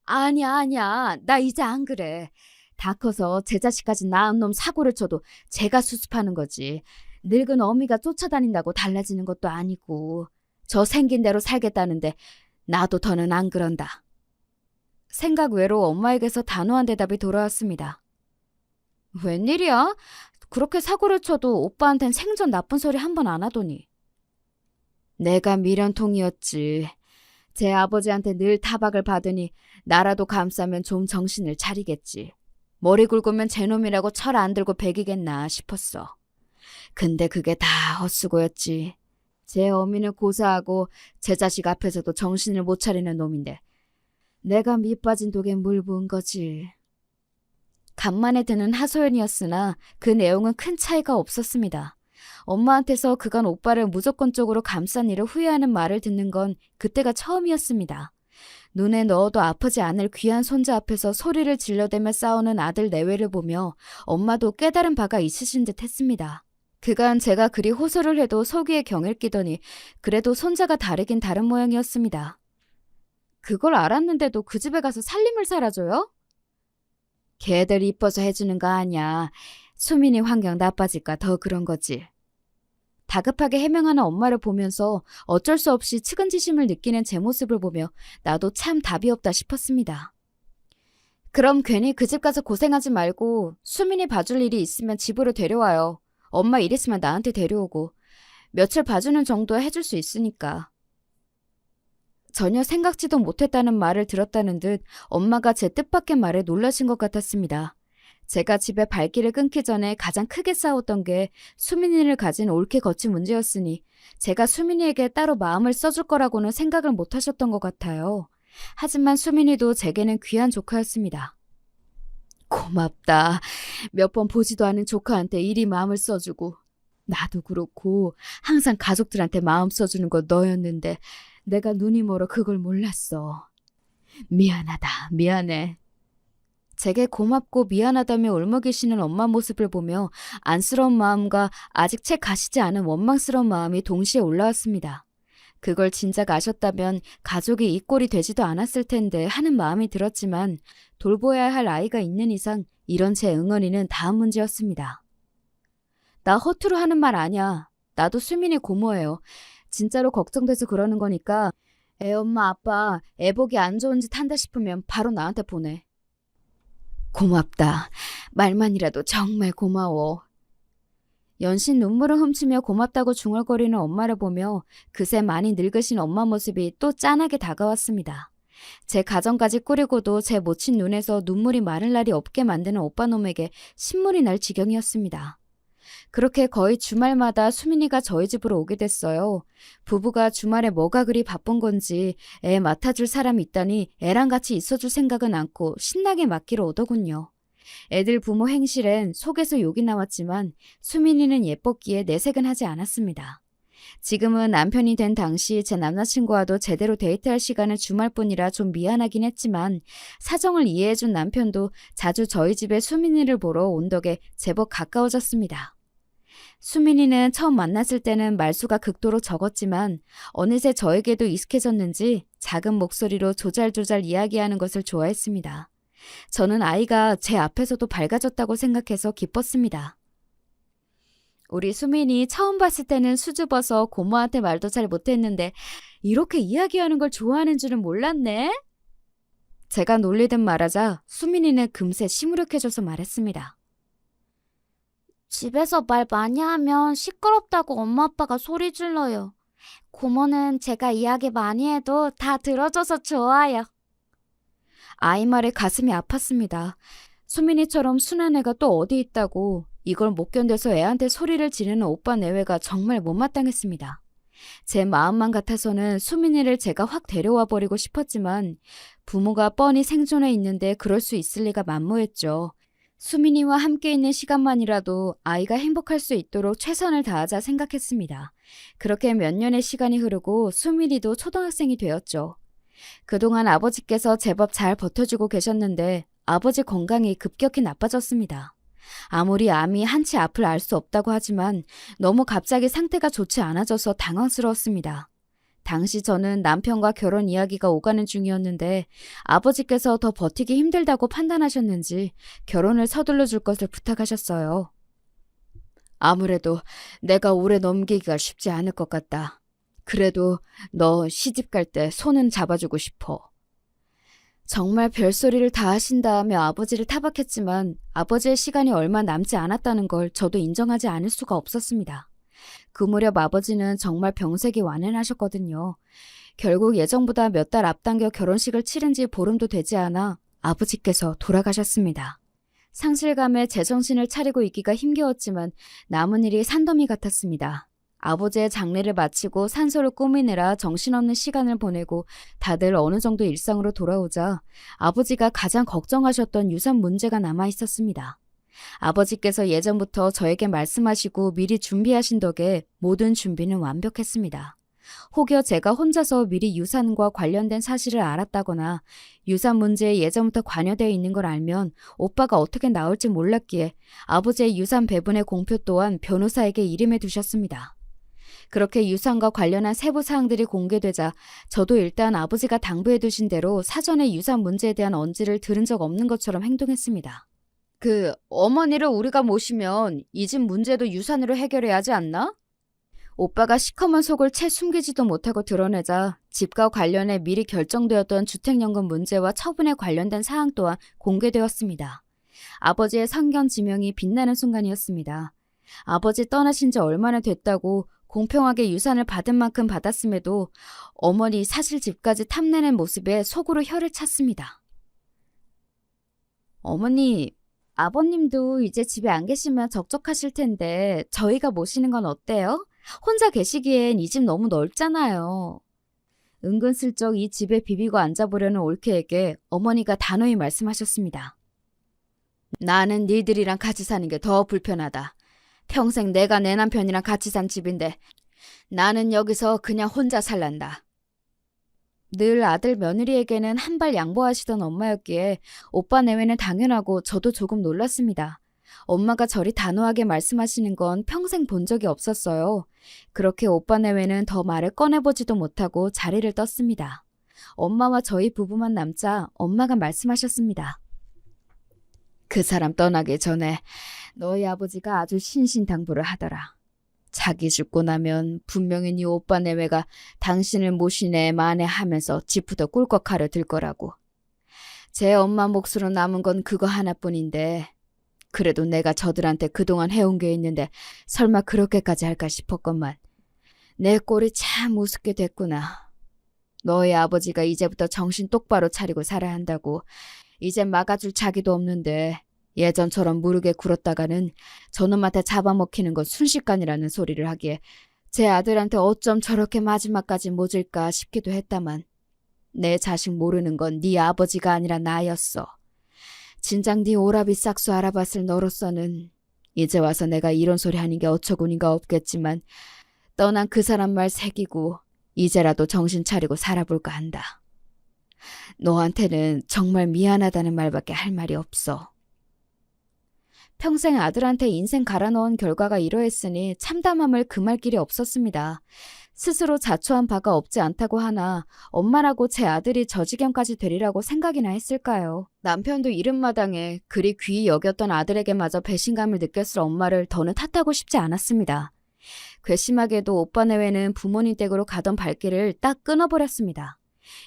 아니야. 나 이제 안 그래. 다 커서 제 자식까지 낳은 놈 사고를 쳐도 제가 수습하는 거지. 늙은 어미가 쫓아다닌다고 달라지는 것도 아니고. 저 생긴 대로 살겠다는데 나도 더는 안 그런다. 생각 외로 엄마에게서 단호한 대답이 돌아왔습니다. 웬일이야? 그렇게 사고를 쳐도 오빠한텐 생전 나쁜 소리 한 번 안 하더니. 내가 미련통이었지. 제 아버지한테 늘 타박을 받으니 나라도 감싸면 좀 정신을 차리겠지. 머리 굵으면 제 놈이라고 철 안 들고 배기겠나 싶었어. 근데 그게 다 헛수고였지. 제 어미는 고사하고 제 자식 앞에서도 정신을 못 차리는 놈인데 내가 밑빠진 독에 물 부은 거지. 간만에 드는 하소연이었으나 그 내용은 큰 차이가 없었습니다. 엄마한테서 그간 오빠를 무조건적으로 감싼 일을 후회하는 말을 듣는 건 그때가 처음이었습니다. 눈에 넣어도 아프지 않을 귀한 손자 앞에서 소리를 질러대며 싸우는 아들 내외를 보며 엄마도 깨달은 바가 있으신 듯 했습니다. 그간 제가 그리 호소를 해도 속이에 경을 끼더니 그래도 손자가 다르긴 다른 모양이었습니다. 그걸 알았는데도 그 집에 가서 살림을 살아줘요? 걔들 이뻐서 해주는 거 아니야. 수민이 환경 나빠질까 더 그런 거지. 다급하게 해명하는 엄마를 보면서 어쩔 수 없이 측은지심을 느끼는 제 모습을 보며 나도 참 답이 없다 싶었습니다. 그럼 괜히 그 집 가서 고생하지 말고 수민이 봐줄 일이 있으면 집으로 데려와요. 엄마 일 있으면 나한테 데려오고 며칠 봐주는 정도 해줄 수 있으니까. 전혀 생각지도 못했다는 말을 들었다는 듯 엄마가 제 뜻밖의 말에 놀라신 것 같았습니다. 제가 집에 발길을 끊기 전에 가장 크게 싸웠던 게 수민이를 가진 옳게 거친 문제였으니 제가 수민이에게 따로 마음을 써줄 거라고는 생각을 못 하셨던 것 같아요. 하지만 수민이도 제게는 귀한 조카였습니다. 고맙다. 몇 번 보지도 않은 조카한테 이리 마음을 써주고 나도 그렇고 항상 가족들한테 마음 써주는 거 너였는데 내가 눈이 멀어 그걸 몰랐어. 미안하다. 미안해. 제게 고맙고 미안하다며 울먹이시는 엄마 모습을 보며 안쓰러운 마음과 아직 채 가시지 않은 원망스러운 마음이 동시에 올라왔습니다. 그걸 진작 아셨다면 가족이 이 꼴이 되지도 않았을 텐데 하는 마음이 들었지만 돌보아야 할 아이가 있는 이상 이런 제 응어리는 다음 문제였습니다. 나 허투루 하는 말 아니야. 나도 수민이 고모예요. 진짜로 걱정돼서 그러는 거니까 애 엄마 아빠 애 보기 안 좋은 짓 한다 싶으면 바로 나한테 보내. 고맙다. 말만이라도 정말 고마워. 연신 눈물을 훔치며 고맙다고 중얼거리는 엄마를 보며 그새 많이 늙으신 엄마 모습이 또 짠하게 다가왔습니다. 제 가정까지 꾸리고도 제 모친 눈에서 눈물이 마를 날이 없게 만드는 오빠놈에게 신물이 날 지경이었습니다. 그렇게 거의 주말마다 수민이가 저희 집으로 오게 됐어요. 부부가 주말에 뭐가 그리 바쁜 건지 애 맡아줄 사람이 있다니 애랑 같이 있어줄 생각은 않고 신나게 맡기러 오더군요. 애들 부모 행실엔 속에서 욕이 나왔지만 수민이는 예뻤기에 내색은 하지 않았습니다. 지금은 남편이 된 당시 제 남자친구와도 제대로 데이트할 시간은 주말뿐이라 좀 미안하긴 했지만 사정을 이해해준 남편도 자주 저희 집에 수민이를 보러 온 덕에 제법 가까워졌습니다. 수민이는 처음 만났을 때는 말수가 극도로 적었지만 어느새 저에게도 익숙해졌는지 작은 목소리로 조잘조잘 이야기하는 것을 좋아했습니다. 저는 아이가 제 앞에서도 밝아졌다고 생각해서 기뻤습니다. 우리 수민이 처음 봤을 때는 수줍어서 고모한테 말도 잘 못했는데 이렇게 이야기하는 걸 좋아하는 줄은 몰랐네. 제가 놀리듯 말하자 수민이는 금세 시무룩해져서 말했습니다. 집에서 말 많이 하면 시끄럽다고 엄마 아빠가 소리 질러요. 고모는 제가 이야기 많이 해도 다 들어줘서 좋아요. 아이 말에 가슴이 아팠습니다. 수민이처럼 순한 애가 또 어디 있다고 이걸 못 견뎌서 애한테 소리를 지르는 오빠 내외가 정말 못마땅했습니다. 제 마음만 같아서는 수민이를 제가 확 데려와 버리고 싶었지만 부모가 뻔히 생존해 있는데 그럴 수 있을 리가 만무했죠. 수민이와 함께 있는 시간만이라도 아이가 행복할 수 있도록 최선을 다하자 생각했습니다. 그렇게 몇 년의 시간이 흐르고 수민이도 초등학생이 되었죠. 그동안 아버지께서 제법 잘 버텨주고 계셨는데 아버지 건강이 급격히 나빠졌습니다. 아무리 암이 한치 앞을 알 수 없다고 하지만 너무 갑자기 상태가 좋지 않아져서 당황스러웠습니다. 당시 저는 남편과 결혼 이야기가 오가는 중이었는데 아버지께서 더 버티기 힘들다고 판단하셨는지 결혼을 서둘러 줄 것을 부탁하셨어요. 아무래도 내가 오래 넘기기가 쉽지 않을 것 같다. 그래도 너 시집 갈 때 손은 잡아주고 싶어. 정말 별소리를 다 하신다며 아버지를 타박했지만 아버지의 시간이 얼마 남지 않았다는 걸 저도 인정하지 않을 수가 없었습니다. 그 무렵 아버지는 정말 병색이 완연하셨거든요. 결국 예정보다 몇 달 앞당겨 결혼식을 치른 지 보름도 되지 않아 아버지께서 돌아가셨습니다. 상실감에 제정신을 차리고 있기가 힘겨웠지만 남은 일이 산더미 같았습니다. 아버지의 장례를 마치고 산소를 꾸미느라 정신없는 시간을 보내고 다들 어느 정도 일상으로 돌아오자 아버지가 가장 걱정하셨던 유산 문제가 남아 있었습니다. 아버지께서 예전부터 저에게 말씀하시고 미리 준비하신 덕에 모든 준비는 완벽했습니다. 혹여 제가 혼자서 미리 유산과 관련된 사실을 알았다거나 유산 문제에 예전부터 관여되어 있는 걸 알면 오빠가 어떻게 나올지 몰랐기에 아버지의 유산 배분의 공표 또한 변호사에게 이름해 두셨습니다. 그렇게 유산과 관련한 세부 사항들이 공개되자 저도 일단 아버지가 당부해 두신 대로 사전에 유산 문제에 대한 언지를 들은 적 없는 것처럼 행동했습니다. 어머니를 우리가 모시면 이 집 문제도 유산으로 해결해야 하지 않나? 오빠가 시커먼 속을 채 숨기지도 못하고 드러내자 집과 관련해 미리 결정되었던 주택연금 문제와 처분에 관련된 사항 또한 공개되었습니다. 아버지의 상견 지명이 빛나는 순간이었습니다. 아버지 떠나신 지 얼마나 됐다고 공평하게 유산을 받은 만큼 받았음에도 어머니 사실 집까지 탐내는 모습에 속으로 혀를 찼습니다. 어머니, 아버님도 이제 집에 안 계시면 적적하실 텐데 저희가 모시는 건 어때요? 혼자 계시기엔 이 집 너무 넓잖아요. 은근슬쩍 이 집에 비비고 앉아보려는 올케에게 어머니가 단호히 말씀하셨습니다. 나는 니들이랑 같이 사는 게 더 불편하다. 평생 내가 내 남편이랑 같이 산 집인데 나는 여기서 그냥 혼자 살란다. 늘 아들 며느리에게는 한 발 양보하시던 엄마였기에 오빠 내외는 당연하고 저도 조금 놀랐습니다. 엄마가 저리 단호하게 말씀하시는 건 평생 본 적이 없었어요. 그렇게 오빠 내외는 더 말을 꺼내보지도 못하고 자리를 떴습니다. 엄마와 저희 부부만 남자 엄마가 말씀하셨습니다. 그 사람 떠나기 전에 너희 아버지가 아주 신신당부를 하더라. 자기 죽고 나면 분명히 네 오빠 내외가 당신을 모시네 마네 하면서 집부터 꿀꺽하려 들 거라고. 제 엄마 몫으로 남은 건 그거 하나뿐인데 그래도 내가 저들한테 그동안 해온 게 있는데 설마 그렇게까지 할까 싶었건만 내 꼴이 참 우습게 됐구나. 너희 아버지가 이제부터 정신 똑바로 차리고 살아야 한다고 이젠 막아줄 자기도 없는데 예전처럼 무르게 굴었다가는 저놈한테 잡아먹히는 건 순식간이라는 소리를 하기에 제 아들한테 어쩜 저렇게 마지막까지 모질까 싶기도 했다만 내 자식 모르는 건 네 아버지가 아니라 나였어. 진작 네 오라비 싹수 알아봤을 너로서는 이제 와서 내가 이런 소리 하는 게 어처구니가 없겠지만 떠난 그 사람 말 새기고 이제라도 정신 차리고 살아볼까 한다. 너한테는 정말 미안하다는 말밖에 할 말이 없어. 평생 아들한테 인생 갈아넣은 결과가 이러했으니 참담함을 금할 길이 없었습니다. 스스로 자초한 바가 없지 않다고 하나 엄마라고 제 아들이 저 지경까지 되리라고 생각이나 했을까요? 남편도 이른마당에 그리 귀히 여겼던 아들에게마저 배신감을 느꼈을 엄마를 더는 탓하고 싶지 않았습니다. 괘씸하게도 오빠 내외는 부모님 댁으로 가던 발길을 딱 끊어버렸습니다.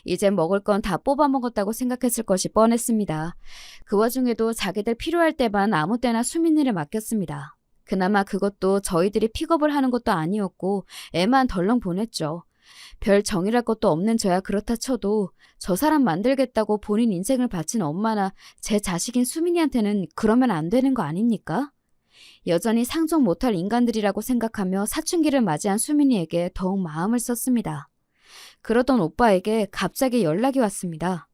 이제 먹을 건 다 뽑아먹었다고 생각했을 것이 뻔했습니다. 그 와중에도 자기들 필요할 때만 아무 때나 수민이를 맡겼습니다. 그나마 그것도 저희들이 픽업을 하는 것도 아니었고 애만 덜렁 보냈죠. 별 정이랄 것도 없는 저야 그렇다 쳐도 저 사람 만들겠다고 본인 인생을 바친 엄마나 제 자식인 수민이한테는 그러면 안 되는 거 아닙니까? 여전히 상종 못할 인간들이라고 생각하며 사춘기를 맞이한 수민이에게 더욱 마음을 썼습니다. 그러던 오빠에게 갑자기 연락이 왔습니다.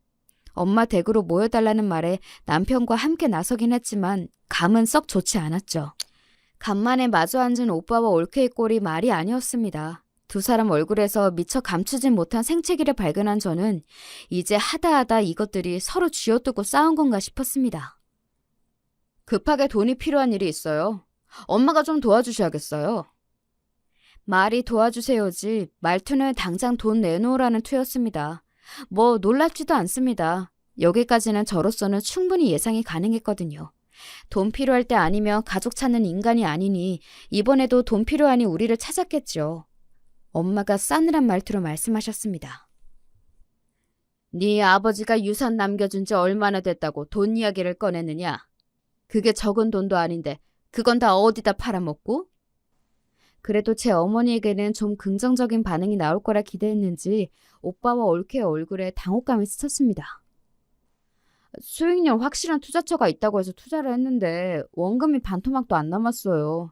엄마 댁으로 모여달라는 말에 남편과 함께 나서긴 했지만 감은 썩 좋지 않았죠. 간만에 마주 앉은 오빠와 올케의 꼴이 말이 아니었습니다. 두 사람 얼굴에서 미처 감추진 못한 생채기를 발견한 저는 이제 하다하다 이것들이 서로 쥐어뜯고 싸운 건가 싶었습니다. 급하게 돈이 필요한 일이 있어요. 엄마가 좀 도와주셔야겠어요. 말이 도와주세요지 말투는 당장 돈 내놓으라는 투였습니다. 뭐 놀랍지도 않습니다. 여기까지는 저로서는 충분히 예상이 가능했거든요. 돈 필요할 때 아니면 가족 찾는 인간이 아니니 이번에도 돈 필요하니 우리를 찾았겠죠. 엄마가 싸늘한 말투로 말씀하셨습니다. 네 아버지가 유산 남겨준 지 얼마나 됐다고 돈 이야기를 꺼냈느냐? 그게 적은 돈도 아닌데 그건 다 어디다 팔아먹고? 그래도 제 어머니에게는 좀 긍정적인 반응이 나올 거라 기대했는지 오빠와 올케의 얼굴에 당혹감이 스쳤습니다. 수익률 확실한 투자처가 있다고 해서 투자를 했는데 원금이 반토막도 안 남았어요.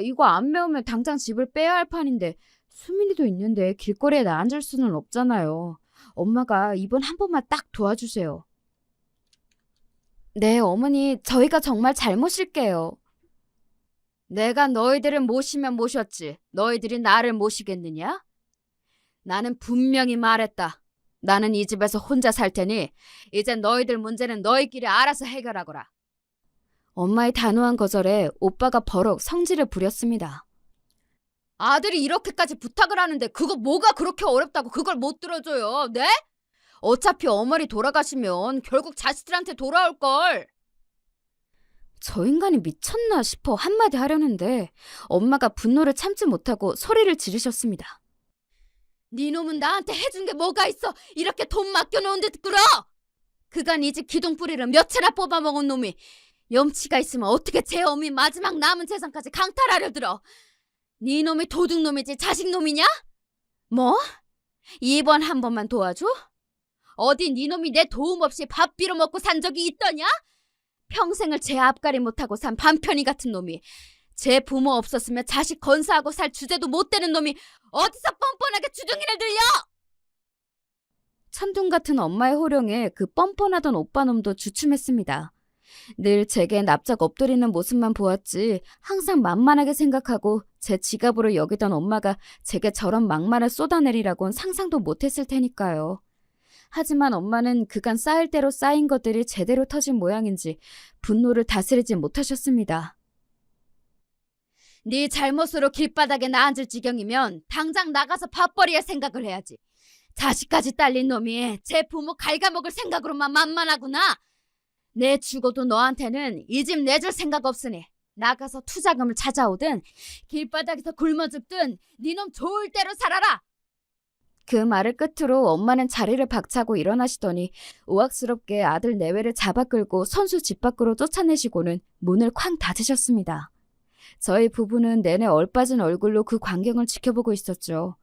이거 안 메우면 당장 집을 빼야 할 판인데 수민이도 있는데 길거리에 나 앉을 수는 없잖아요. 엄마가 이번 한 번만 딱 도와주세요. 네, 어머니, 저희가 정말 잘 모실게요. 내가 너희들을 모시면 모셨지. 너희들이 나를 모시겠느냐? 나는 분명히 말했다. 나는 이 집에서 혼자 살 테니 이제 너희들 문제는 너희끼리 알아서 해결하거라. 엄마의 단호한 거절에 오빠가 버럭 성질을 부렸습니다. 아들이 이렇게까지 부탁을 하는데 그거 뭐가 그렇게 어렵다고 그걸 못 들어줘요. 네? 어차피 어머니 돌아가시면 결국 자식들한테 돌아올걸. 저 인간이 미쳤나 싶어 한마디 하려는데 엄마가 분노를 참지 못하고 소리를 지르셨습니다. 네 놈은 나한테 해준 게 뭐가 있어? 이렇게 돈 맡겨놓은 듯 굴어! 그간 이 집 기둥뿌리를 몇 채나 뽑아먹은 놈이 염치가 있으면 어떻게 제 어미 마지막 남은 재산까지 강탈하려 들어? 네 놈이 도둑놈이지 자식놈이냐? 뭐? 이번 한 번만 도와줘? 어디 네 놈이 내 도움 없이 밥 빌어먹고 산 적이 있더냐? 평생을 제 앞가리 못하고 산 반편이 같은 놈이 제 부모 없었으면 자식 건사하고 살 주제도 못 되는 놈이 어디서 뻔뻔하게 주둥이를 들려! 천둥 같은 엄마의 호령에 그 뻔뻔하던 오빠놈도 주춤했습니다. 늘 제게 납작 엎드리는 모습만 보았지 항상 만만하게 생각하고 제 지갑으로 여기던 엄마가 제게 저런 막말을 쏟아내리라곤 상상도 못했을 테니까요. 하지만 엄마는 그간 쌓일 대로 쌓인 것들이 제대로 터진 모양인지 분노를 다스리지 못하셨습니다. 네 잘못으로 길바닥에 나 앉을 지경이면 당장 나가서 밥벌이할 생각을 해야지. 자식까지 딸린 놈이 제 부모 갉아먹을 생각으로만 만만하구나. 내 죽어도 너한테는 이 집 내줄 생각 없으니 나가서 투자금을 찾아오든 길바닥에서 굶어 죽든 네 놈 좋을 대로 살아라. 그 말을 끝으로 엄마는 자리를 박차고 일어나시더니 우악스럽게 아들 내외를 잡아 끌고 선수 집 밖으로 쫓아내시고는 문을 쾅 닫으셨습니다. 저희 부부는 내내 얼빠진 얼굴로 그 광경을 지켜보고 있었죠.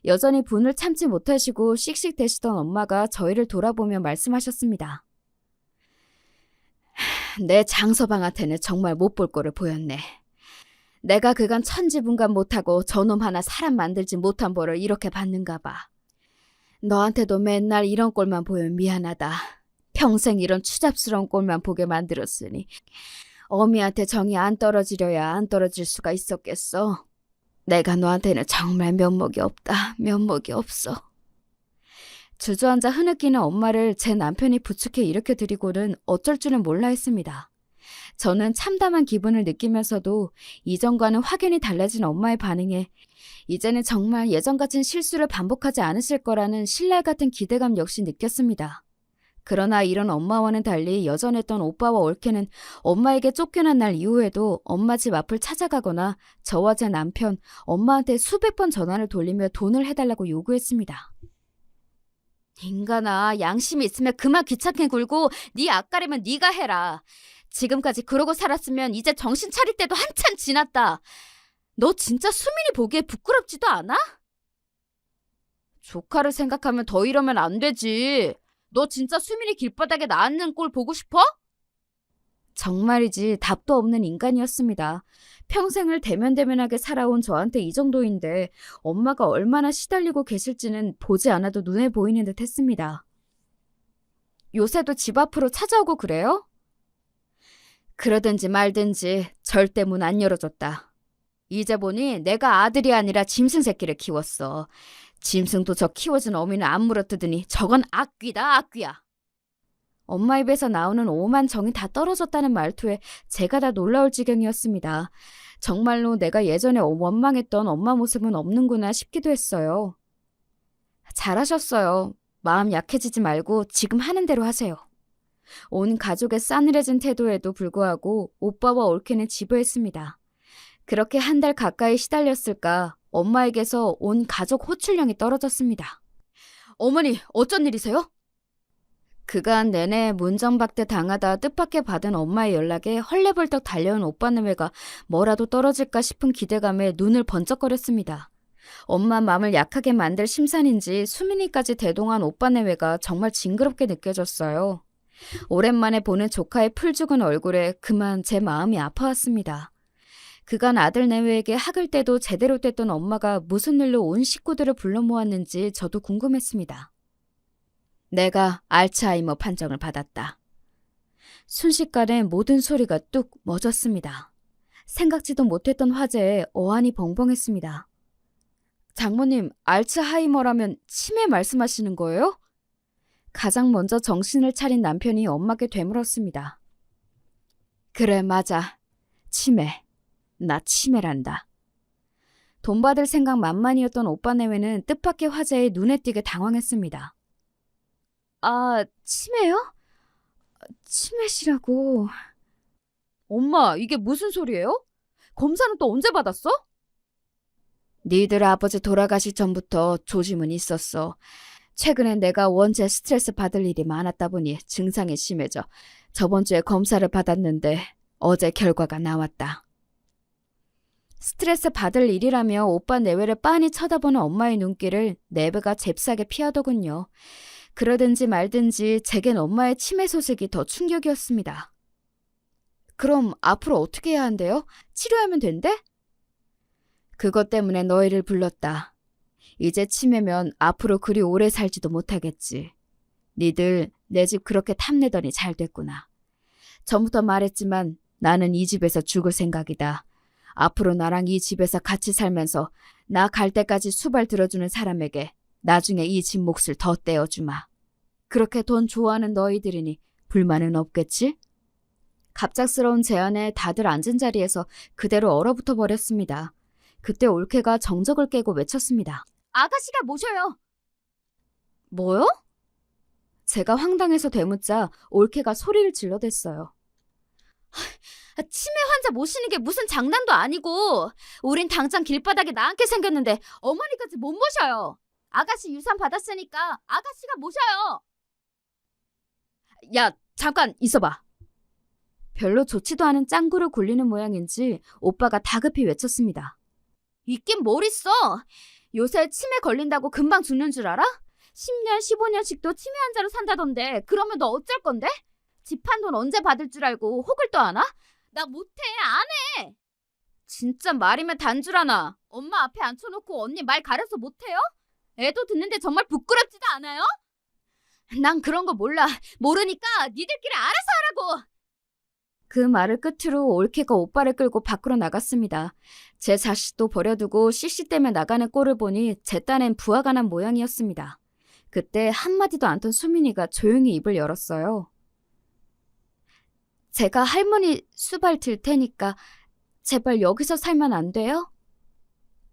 여전히 분을 참지 못하시고 씩씩대시던 엄마가 저희를 돌아보며 말씀하셨습니다. 내 장서방한테는 정말 못 볼 꼴을 보였네. 내가 그간 천지분간 못하고 저놈 하나 사람 만들지 못한 벌을 이렇게 받는가 봐. 너한테도 맨날 이런 꼴만 보면 미안하다. 평생 이런 추잡스러운 꼴만 보게 만들었으니 어미한테 정이 안 떨어지려야 안 떨어질 수가 있었겠어. 내가 너한테는 정말 면목이 없다. 면목이 없어. 주저앉아 흐느끼는 엄마를 제 남편이 부축해 일으켜드리고는 어쩔 줄은 몰라 했습니다. 저는 참담한 기분을 느끼면서도 이전과는 확연히 달라진 엄마의 반응에 이제는 정말 예전 같은 실수를 반복하지 않으실 거라는 신랄 같은 기대감 역시 느꼈습니다. 그러나 이런 엄마와는 달리 여전했던 오빠와 올케는 엄마에게 쫓겨난 날 이후에도 엄마 집 앞을 찾아가거나 저와 제 남편, 엄마한테 수백 번 전화를 돌리며 돈을 해달라고 요구했습니다. 인간아, 양심이 있으면 그만 귀찮게 굴고 네 앞가림은 네가 해라. 지금까지 그러고 살았으면 이제 정신 차릴 때도 한참 지났다. 너 진짜 수민이 보기에 부끄럽지도 않아? 조카를 생각하면 더 이러면 안 되지. 너 진짜 수민이 길바닥에 나앉는 꼴 보고 싶어? 정말이지 답도 없는 인간이었습니다. 평생을 대면대면하게 살아온 저한테 이 정도인데 엄마가 얼마나 시달리고 계실지는 보지 않아도 눈에 보이는 듯 했습니다. 요새도 집 앞으로 찾아오고 그래요? 그러든지 말든지 절대 문 안 열어줬다. 이제 보니 내가 아들이 아니라 짐승 새끼를 키웠어. 짐승도 저 키워준 어미는 안 물어뜯으니 저건 악귀다, 악귀야. 엄마 입에서 나오는 오만 정이 다 떨어졌다는 말투에 제가 다 놀라울 지경이었습니다. 정말로 내가 예전에 원망했던 엄마 모습은 없는구나 싶기도 했어요. 잘하셨어요. 마음 약해지지 말고 지금 하는 대로 하세요. 온 가족의 싸늘해진 태도에도 불구하고 오빠와 올케는 지부했습니다. 그렇게 한 달 가까이 시달렸을까 엄마에게서 온 가족 호출령이 떨어졌습니다. 어머니, 어쩐 일이세요? 그간 내내 문정박대 당하다 뜻밖의 받은 엄마의 연락에 헐레벌떡 달려온 오빠네외가 뭐라도 떨어질까 싶은 기대감에 눈을 번쩍거렸습니다. 엄마 마음을 약하게 만들 심산인지 수민이까지 대동한 오빠네외가 정말 징그럽게 느껴졌어요. 오랜만에 보는 조카의 풀죽은 얼굴에 그만 제 마음이 아파왔습니다. 그간 아들 내외에게 학을 때도 제대로 뗐던 엄마가 무슨 일로 온 식구들을 불러 모았는지 저도 궁금했습니다. 내가 알츠하이머 판정을 받았다. 순식간에 모든 소리가 뚝 멎었습니다. 생각지도 못했던 화제에 어안이 벙벙했습니다. 장모님, 알츠하이머라면 치매 말씀하시는 거예요? 가장 먼저 정신을 차린 남편이 엄마께 되물었습니다. 그래, 맞아. 치매. 나 치매란다. 돈 받을 생각 만만이었던 오빠 내외는 뜻밖의 화제에 눈에 띄게 당황했습니다. 아, 치매요? 치매시라고... 엄마, 이게 무슨 소리예요? 검사는 또 언제 받았어? 니들 아버지 돌아가시 전부터 조짐은 있었어. 최근에 내가 원체 스트레스 받을 일이 많았다 보니 증상이 심해져 저번 주에 검사를 받았는데 어제 결과가 나왔다. 스트레스 받을 일이라며 오빠 내외를 빤히 쳐다보는 엄마의 눈길을 내외가 잽싸게 피하더군요. 그러든지 말든지 제겐 엄마의 치매 소식이 더 충격이었습니다. 그럼 앞으로 어떻게 해야 한대요? 치료하면 된대? 그것 때문에 너희를 불렀다. 이제 치매면 앞으로 그리 오래 살지도 못하겠지. 니들 내 집 그렇게 탐내더니 잘 됐구나. 전부터 말했지만 나는 이 집에서 죽을 생각이다. 앞으로 나랑 이 집에서 같이 살면서 나 갈 때까지 수발 들어주는 사람에게 나중에 이 집 몫을 더 떼어주마. 그렇게 돈 좋아하는 너희들이니 불만은 없겠지? 갑작스러운 제안에 다들 앉은 자리에서 그대로 얼어붙어 버렸습니다. 그때 올케가 정적을 깨고 외쳤습니다. 아가씨가 모셔요. 뭐요? 제가 황당해서 되묻자 올케가 소리를 질러댔어요. 치매 환자 모시는 게 무슨 장난도 아니고 우린 당장 길바닥에 나앉게 생겼는데 어머니까지 못 모셔요. 아가씨 유산 받았으니까 아가씨가 모셔요. 야, 잠깐 있어봐. 별로 좋지도 않은 짱구를 굴리는 모양인지 오빠가 다급히 외쳤습니다. 있긴 뭘 있어. 요새 치매 걸린다고 금방 죽는 줄 알아? 10년, 15년씩도 치매 환자로 산다던데 그러면 너 어쩔 건데? 집 한 돈 언제 받을 줄 알고 혹을 또 하나? 나 못해, 안 해. 진짜 말이면 단줄 하나. 엄마 앞에 앉혀놓고 언니 말 가려서 못해요? 애도 듣는데 정말 부끄럽지도 않아요? 난 그런 거 몰라. 모르니까 니들끼리 알아서 하라고. 그 말을 끝으로 올케가 오빠를 끌고 밖으로 나갔습니다. 제 자식도 버려두고 씨씨 때문에 나가는 꼴을 보니 제 딴엔 부하가 난 모양이었습니다. 그때 한마디도 않던 수민이가 조용히 입을 열었어요. 제가 할머니 수발 들 테니까 제발 여기서 살면 안 돼요?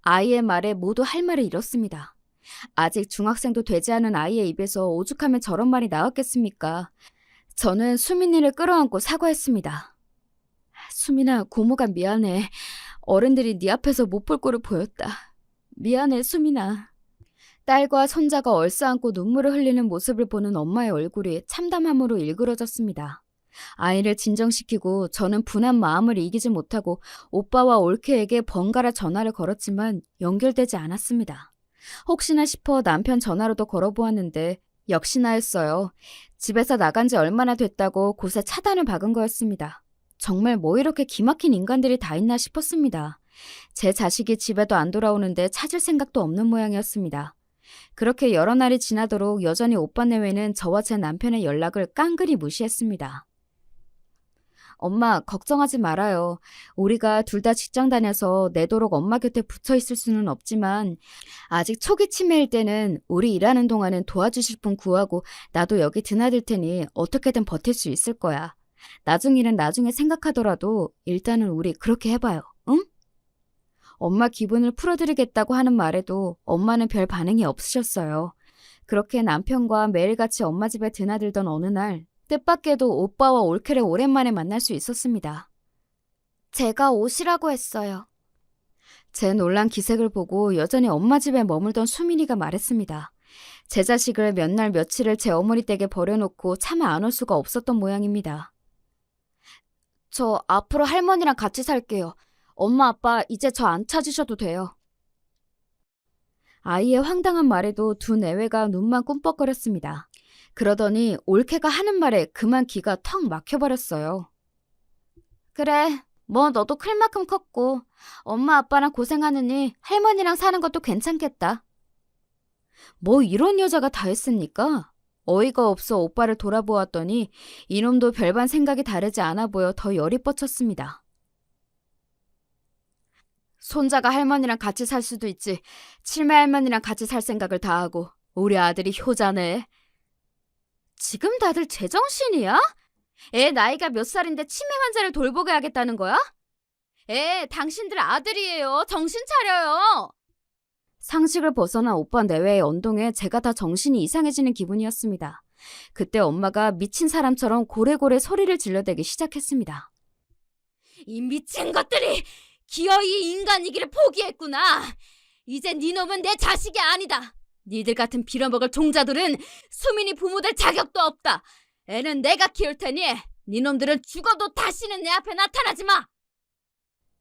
아이의 말에 모두 할 말을 잃었습니다. 아직 중학생도 되지 않은 아이의 입에서 오죽하면 저런 말이 나왔겠습니까? 저는 수민이를 끌어안고 사과했습니다. 수민아, 고모가 미안해. 어른들이 네 앞에서 못 볼 꼴을 보였다. 미안해, 수민아. 딸과 손자가 얼싸안고 눈물을 흘리는 모습을 보는 엄마의 얼굴이 참담함으로 일그러졌습니다. 아이를 진정시키고 저는 분한 마음을 이기지 못하고 오빠와 올케에게 번갈아 전화를 걸었지만 연결되지 않았습니다. 혹시나 싶어 남편 전화로도 걸어보았는데 역시나였어요. 집에서 나간 지 얼마나 됐다고 곳에 차단을 박은 거였습니다. 정말 뭐 이렇게 기막힌 인간들이 다 있나 싶었습니다. 제 자식이 집에도 안 돌아오는데 찾을 생각도 없는 모양이었습니다. 그렇게 여러 날이 지나도록 여전히 오빠 내외는 저와 제 남편의 연락을 깡그리 무시했습니다. 엄마, 걱정하지 말아요. 우리가 둘 다 직장 다녀서 내도록 엄마 곁에 붙어 있을 수는 없지만 아직 초기 치매일 때는 우리 일하는 동안은 도와주실 분 구하고 나도 여기 드나들 테니 어떻게든 버틸 수 있을 거야. 나중 일은 나중에 생각하더라도 일단은 우리 그렇게 해봐요. 응? 엄마 기분을 풀어드리겠다고 하는 말에도 엄마는 별 반응이 없으셨어요. 그렇게 남편과 매일같이 엄마 집에 드나들던 어느 날 뜻밖에도 오빠와 올케를 오랜만에 만날 수 있었습니다. 제가 오시라고 했어요. 제 놀란 기색을 보고 여전히 엄마 집에 머물던 수민이가 말했습니다. 제 자식을 몇 날 며칠을 제 어머니 댁에 버려놓고 차마 안 올 수가 없었던 모양입니다. 저 앞으로 할머니랑 같이 살게요. 엄마 아빠 이제 저 안 찾으셔도 돼요. 아이의 황당한 말에도 두 내외가 눈만 꿈뻑거렸습니다. 그러더니 올케가 하는 말에 그만 기가 턱 막혀버렸어요. 그래, 뭐 너도 클 만큼 컸고 엄마 아빠랑 고생하느니 할머니랑 사는 것도 괜찮겠다. 뭐 이런 여자가 다 있습니까? 어이가 없어 오빠를 돌아보았더니 이놈도 별반 생각이 다르지 않아 보여 더 열이 뻗쳤습니다. 손자가 할머니랑 같이 살 수도 있지. 칠매 할머니랑 같이 살 생각을 다 하고 우리 아들이 효자네. 지금 다들 제정신이야? 애 나이가 몇 살인데 치매 환자를 돌보게 하겠다는 거야? 당신들 아들이에요. 정신 차려요. 상식을 벗어난 오빠 내외의 언동에 제가 다 정신이 이상해지는 기분이었습니다. 그때 엄마가 미친 사람처럼 고래고래 소리를 질러대기 시작했습니다. 이 미친 것들이 기어이 인간이기를 포기했구나. 이제 니놈은 내 자식이 아니다. 니들 같은 빌어먹을 종자들은 수민이 부모 될 자격도 없다. 애는 내가 키울 테니 니놈들은 죽어도 다시는 내 앞에 나타나지 마.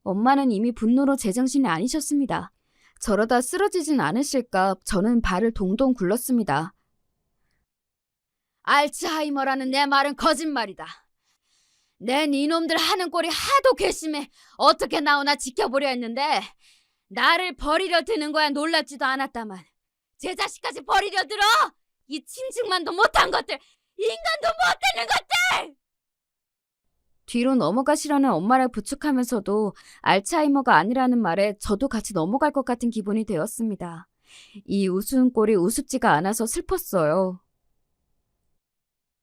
엄마는 이미 분노로 제정신이 아니셨습니다. 저러다 쓰러지진 않으실까 저는 발을 동동 굴렀습니다. 알츠하이머라는 내 말은 거짓말이다. 내 니놈들 하는 꼴이 하도 괘씸해 어떻게 나오나 지켜보려 했는데 나를 버리려 드는 거야 놀랍지도 않았다만 제 자식까지 버리려 들어? 이 친증만도 못한 것들! 인간도 못되는 것들! 뒤로 넘어가시려는 엄마를 부축하면서도 알츠하이머가 아니라는 말에 저도 같이 넘어갈 것 같은 기분이 되었습니다. 이 우스운 꼴이 우습지가 않아서 슬펐어요.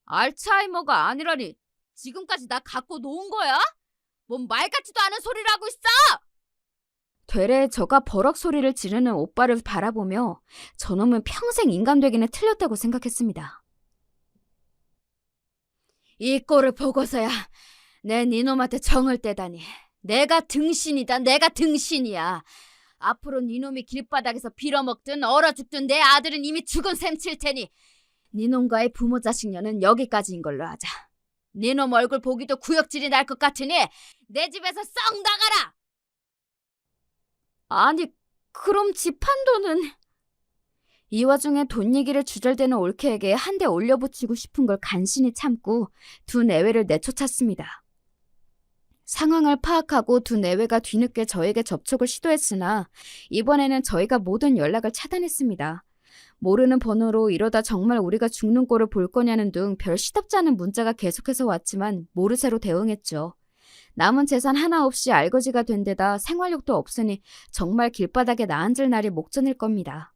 알츠하이머가 아니라니 지금까지 나 갖고 놓은 거야? 뭔 말 같지도 않은 소리를 하고 있어! 되레 저가 버럭 소리를 지르는 오빠를 바라보며 저놈은 평생 인간 되기는 틀렸다고 생각했습니다. 이 꼴을 보고서야 내 니놈한테 정을 떼다니. 내가 등신이다. 내가 등신이야. 앞으로 니놈이 길바닥에서 빌어먹든 얼어 죽든 내 아들은 이미 죽은 셈 칠 테니 니놈과의 부모 자식년은 여기까지인 걸로 하자. 니놈 얼굴 보기도 구역질이 날 것 같으니 내 집에서 썩 나가라. 아니 그럼 집 한도는... 이 와중에 돈 얘기를 주절대는 올케에게 한 대 올려붙이고 싶은 걸 간신히 참고 두 내외를 내쫓았습니다. 상황을 파악하고 두 내외가 뒤늦게 저에게 접촉을 시도했으나 이번에는 저희가 모든 연락을 차단했습니다. 모르는 번호로 이러다 정말 우리가 죽는 꼴을 볼 거냐는 등 별 시덥지 않은 문자가 계속해서 왔지만 모르쇠로 대응했죠. 남은 재산 하나 없이 알거지가 된 데다 생활력도 없으니 정말 길바닥에 나앉을 날이 목전일 겁니다.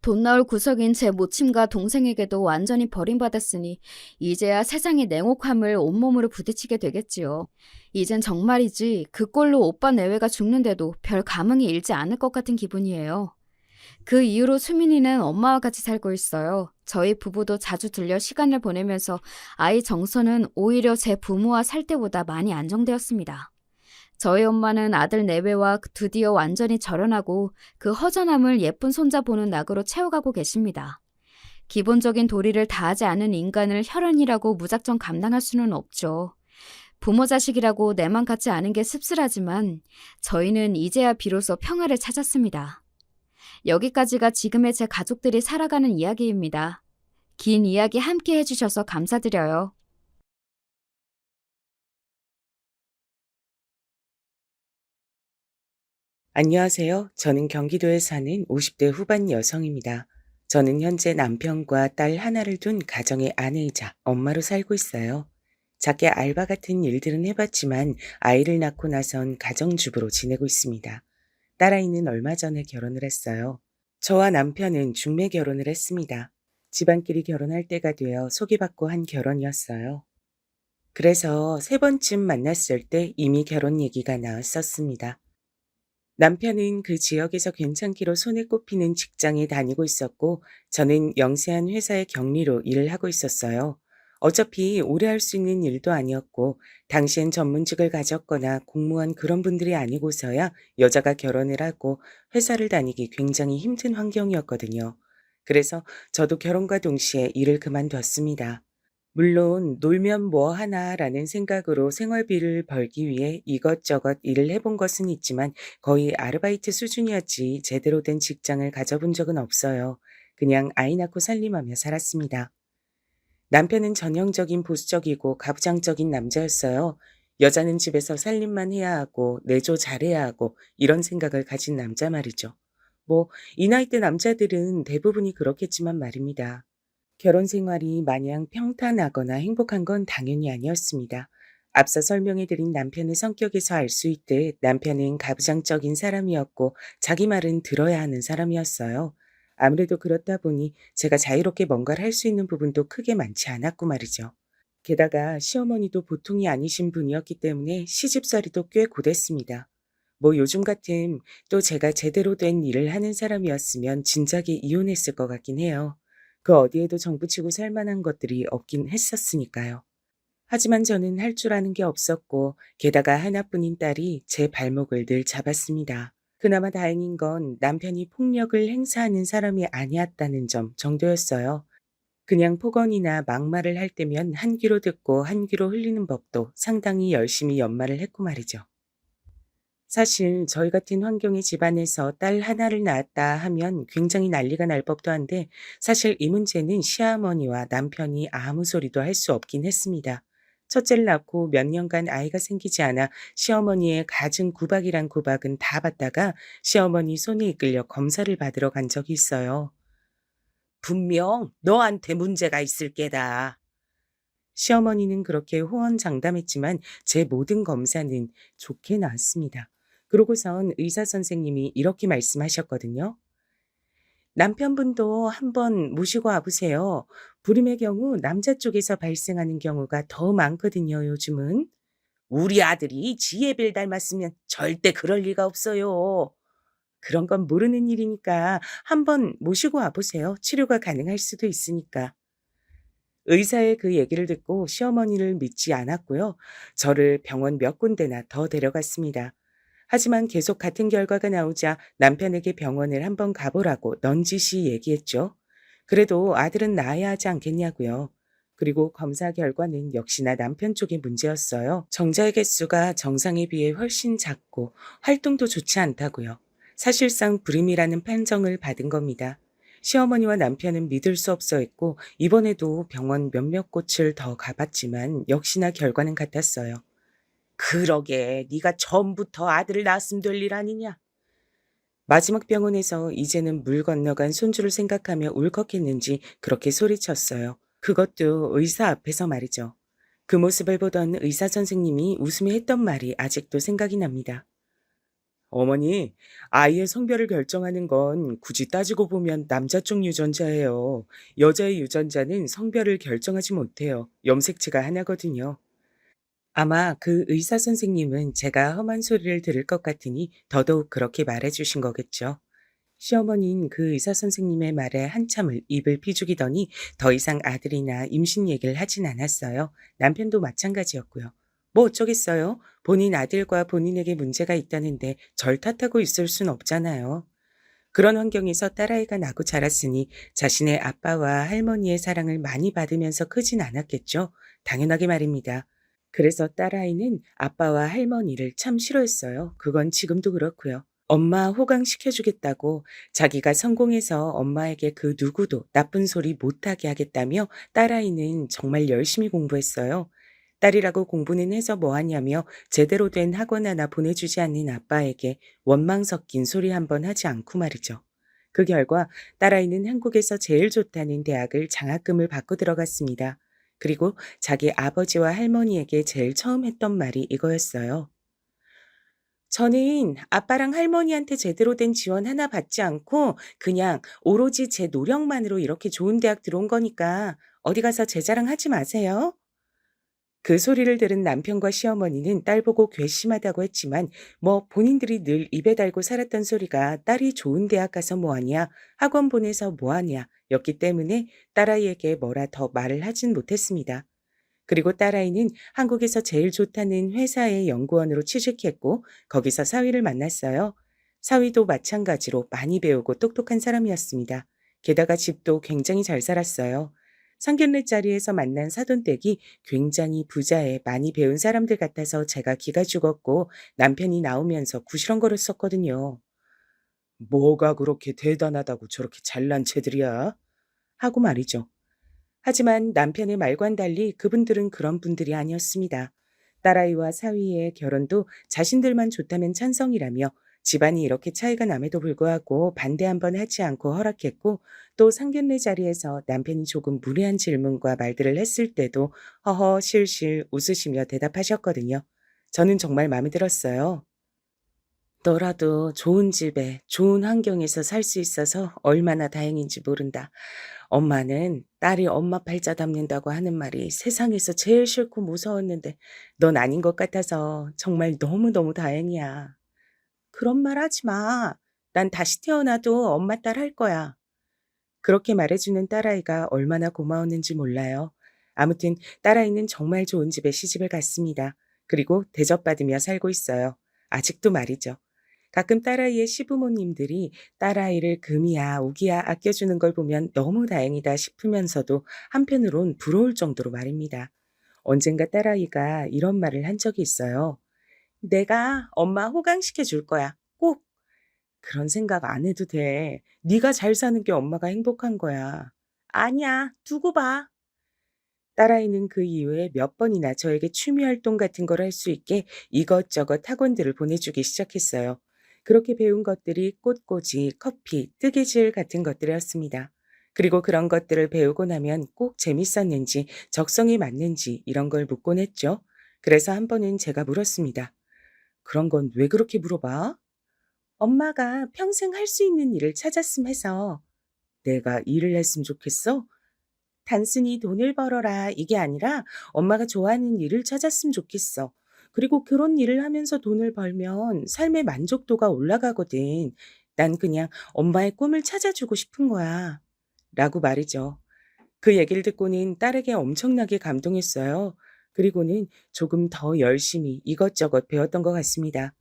돈 나올 구석인 제 모친과 동생에게도 완전히 버림받았으니 이제야 세상의 냉혹함을 온몸으로 부딪히게 되겠지요. 이젠 정말이지 그 꼴로 오빠 내외가 죽는데도 별 감흥이 일지 않을 것 같은 기분이에요. 그 이후로 수민이는 엄마와 같이 살고 있어요. 저희 부부도 자주 들려 시간을 보내면서 아이 정서는 오히려 제 부모와 살 때보다 많이 안정되었습니다. 저희 엄마는 아들 내외와 드디어 완전히 절연하고 그 허전함을 예쁜 손자 보는 낙으로 채워가고 계십니다. 기본적인 도리를 다하지 않은 인간을 혈연이라고 무작정 감당할 수는 없죠. 부모 자식이라고 내만 같지 않은 게 씁쓸하지만 저희는 이제야 비로소 평화를 찾았습니다. 여기까지가 지금의 제 가족들이 살아가는 이야기입니다. 긴 이야기 함께 해주셔서 감사드려요. 안녕하세요. 저는 경기도에 사는 50대 후반 여성입니다. 저는 현재 남편과 딸 하나를 둔 가정의 아내이자 엄마로 살고 있어요. 작게 알바 같은 일들은 해봤지만 아이를 낳고 나선 가정주부로 지내고 있습니다. 딸아이는 얼마 전에 결혼을 했어요. 저와 남편은 중매 결혼을 했습니다. 집안끼리 결혼할 때가 되어 소개받고 한 결혼이었어요. 그래서 세 번쯤 만났을 때 이미 결혼 얘기가 나왔었습니다. 남편은 그 지역에서 괜찮기로 손에 꼽히는 직장에 다니고 있었고, 저는 영세한 회사의 격리로 일을 하고 있었어요. 어차피 오래 할 수 있는 일도 아니었고, 당시엔 전문직을 가졌거나 공무원 그런 분들이 아니고서야 여자가 결혼을 하고 회사를 다니기 굉장히 힘든 환경이었거든요. 그래서 저도 결혼과 동시에 일을 그만뒀습니다. 물론 놀면 뭐 하나라는 생각으로 생활비를 벌기 위해 이것저것 일을 해본 것은 있지만 거의 아르바이트 수준이었지 제대로 된 직장을 가져본 적은 없어요. 그냥 아이 낳고 살림하며 살았습니다. 남편은 전형적인 보수적이고 가부장적인 남자였어요. 여자는 집에서 살림만 해야 하고 내조 잘해야 하고 이런 생각을 가진 남자 말이죠. 뭐 이 나이대 남자들은 대부분이 그렇겠지만 말입니다. 결혼 생활이 마냥 평탄하거나 행복한 건 당연히 아니었습니다. 앞서 설명해드린 남편의 성격에서 알 수 있듯 남편은 가부장적인 사람이었고 자기 말은 들어야 하는 사람이었어요. 아무래도 그렇다 보니 제가 자유롭게 뭔가를 할 수 있는 부분도 크게 많지 않았고 말이죠. 게다가 시어머니도 보통이 아니신 분이었기 때문에 시집살이도 꽤 고됐습니다. 뭐 요즘 같은 또 제가 제대로 된 일을 하는 사람이었으면 진작에 이혼했을 것 같긴 해요. 그 어디에도 정부치고 살 만한 것들이 없긴 했었으니까요. 하지만 저는 할 줄 아는 게 없었고 게다가 하나뿐인 딸이 제 발목을 늘 잡았습니다. 그나마 다행인 건 남편이 폭력을 행사하는 사람이 아니었다는 점 정도였어요. 그냥 폭언이나 막말을 할 때면 한 귀로 듣고 한 귀로 흘리는 법도 상당히 열심히 연말을 했고 말이죠. 사실 저희 같은 환경의 집안에서 딸 하나를 낳았다 하면 굉장히 난리가 날 법도 한데 사실 이 문제는 시어머니와 남편이 아무 소리도 할 수 없긴 했습니다. 첫째를 낳고 몇 년간 아이가 생기지 않아 시어머니의 갖은 구박이란 구박은 다 받다가 시어머니 손에 이끌려 검사를 받으러 간 적이 있어요. 분명 너한테 문제가 있을 게다. 시어머니는 그렇게 호언장담했지만 제 모든 검사는 좋게 나왔습니다. 그러고선 의사 선생님이 이렇게 말씀하셨거든요. 남편분도 한번 모시고 와보세요. 불임의 경우 남자 쪽에서 발생하는 경우가 더 많거든요, 요즘은. 우리 아들이 지혜빌 닮았으면 절대 그럴 리가 없어요. 그런 건 모르는 일이니까 한번 모시고 와보세요. 치료가 가능할 수도 있으니까. 의사의 그 얘기를 듣고 시어머니를 믿지 않았고요. 저를 병원 몇 군데나 더 데려갔습니다. 하지만 계속 같은 결과가 나오자 남편에게 병원을 한번 가보라고 넌지시 얘기했죠. 그래도 아들은 낳아야 하지 않겠냐고요. 그리고 검사 결과는 역시나 남편 쪽의 문제였어요. 정자의 개수가 정상에 비해 훨씬 작고 활동도 좋지 않다고요. 사실상 불임이라는 판정을 받은 겁니다. 시어머니와 남편은 믿을 수 없어 했고 이번에도 병원 몇몇 곳을 더 가봤지만 역시나 결과는 같았어요. 그러게 네가 처음부터 아들을 낳았으면 될 일 아니냐. 마지막 병원에서 이제는 물 건너간 손주를 생각하며 울컥했는지 그렇게 소리쳤어요. 그것도 의사 앞에서 말이죠. 그 모습을 보던 의사 선생님이 웃으며 했던 말이 아직도 생각이 납니다. 어머니, 아이의 성별을 결정하는 건 굳이 따지고 보면 남자 쪽 유전자예요. 여자의 유전자는 성별을 결정하지 못해요. 염색체가 하나거든요. 아마 그 의사 선생님은 제가 험한 소리를 들을 것 같으니 더더욱 그렇게 말해 주신 거겠죠. 시어머니는 그 의사 선생님의 말에 한참을 입을 비죽이더니 더 이상 아들이나 임신 얘기를 하진 않았어요. 남편도 마찬가지였고요. 뭐 어쩌겠어요? 본인 아들과 본인에게 문제가 있다는데 절 탓하고 있을 순 없잖아요. 그런 환경에서 딸아이가 나고 자랐으니 자신의 아빠와 할머니의 사랑을 많이 받으면서 크진 않았겠죠? 당연하게 말입니다. 그래서 딸아이는 아빠와 할머니를 참 싫어했어요. 그건 지금도 그렇고요. 엄마 호강시켜주겠다고 자기가 성공해서 엄마에게 그 누구도 나쁜 소리 못하게 하겠다며 딸아이는 정말 열심히 공부했어요. 딸이라고 공부는 해서 뭐하냐며 제대로 된 학원 하나 보내주지 않는 아빠에게 원망 섞인 소리 한 번 하지 않고 말이죠. 그 결과 딸아이는 한국에서 제일 좋다는 대학을 장학금을 받고 들어갔습니다. 그리고 자기 아버지와 할머니에게 제일 처음 했던 말이 이거였어요. 저는 아빠랑 할머니한테 제대로 된 지원 하나 받지 않고 그냥 오로지 제 노력만으로 이렇게 좋은 대학 들어온 거니까 어디 가서 제 자랑하지 마세요. 그 소리를 들은 남편과 시어머니는 딸 보고 괘씸하다고 했지만 뭐 본인들이 늘 입에 달고 살았던 소리가 딸이 좋은 대학 가서 뭐하냐, 학원 보내서 뭐하냐 였기 때문에 딸아이에게 뭐라 더 말을 하진 못했습니다. 그리고 딸아이는 한국에서 제일 좋다는 회사의 연구원으로 취직했고 거기서 사위를 만났어요. 사위도 마찬가지로 많이 배우고 똑똑한 사람이었습니다. 게다가 집도 굉장히 잘 살았어요. 상견례 자리에서 만난 사돈댁이 굉장히 부자에 많이 배운 사람들 같아서 제가 기가 죽었고 남편이 나오면서 구시렁거렸었거든요. 뭐가 그렇게 대단하다고 저렇게 잘난 채들이야? 하고 말이죠. 하지만 남편의 말과는 달리 그분들은 그런 분들이 아니었습니다. 딸아이와 사위의 결혼도 자신들만 좋다면 찬성이라며 집안이 이렇게 차이가 남에도 불구하고 반대 한 번 하지 않고 허락했고 또 상견례 자리에서 남편이 조금 무례한 질문과 말들을 했을 때도 허허 실실 웃으시며 대답하셨거든요. 저는 정말 마음에 들었어요. 너라도 좋은 집에 좋은 환경에서 살 수 있어서 얼마나 다행인지 모른다. 엄마는 딸이 엄마 팔자 담는다고 하는 말이 세상에서 제일 싫고 무서웠는데 넌 아닌 것 같아서 정말 너무너무 다행이야. 그런 말 하지 마. 난 다시 태어나도 엄마 딸 할 거야. 그렇게 말해주는 딸아이가 얼마나 고마웠는지 몰라요. 아무튼 딸아이는 정말 좋은 집에 시집을 갔습니다. 그리고 대접받으며 살고 있어요. 아직도 말이죠. 가끔 딸아이의 시부모님들이 딸아이를 금이야 우기야 아껴주는 걸 보면 너무 다행이다 싶으면서도 한편으론 부러울 정도로 말입니다. 언젠가 딸아이가 이런 말을 한 적이 있어요. 내가 엄마 호강시켜 줄 거야. 꼭. 그런 생각 안 해도 돼. 네가 잘 사는 게 엄마가 행복한 거야. 아니야. 두고 봐. 딸아이는 그 이후에 몇 번이나 저에게 취미 활동 같은 걸 할 수 있게 이것저것 학원들을 보내주기 시작했어요. 그렇게 배운 것들이 꽃꽂이, 커피, 뜨개질 같은 것들이었습니다. 그리고 그런 것들을 배우고 나면 꼭 재밌었는지, 적성에 맞는지 이런 걸 묻곤 했죠. 그래서 한 번은 제가 물었습니다. 그런 건 왜 그렇게 물어봐? 엄마가 평생 할 수 있는 일을 찾았음 해서. 내가 일을 했으면 좋겠어? 단순히 돈을 벌어라 이게 아니라 엄마가 좋아하는 일을 찾았으면 좋겠어. 그리고 그런 일을 하면서 돈을 벌면 삶의 만족도가 올라가거든. 난 그냥 엄마의 꿈을 찾아주고 싶은 거야. 라고 말이죠. 그 얘기를 듣고는 딸에게 엄청나게 감동했어요. 그리고는 조금 더 열심히 이것저것 배웠던 것 같습니다.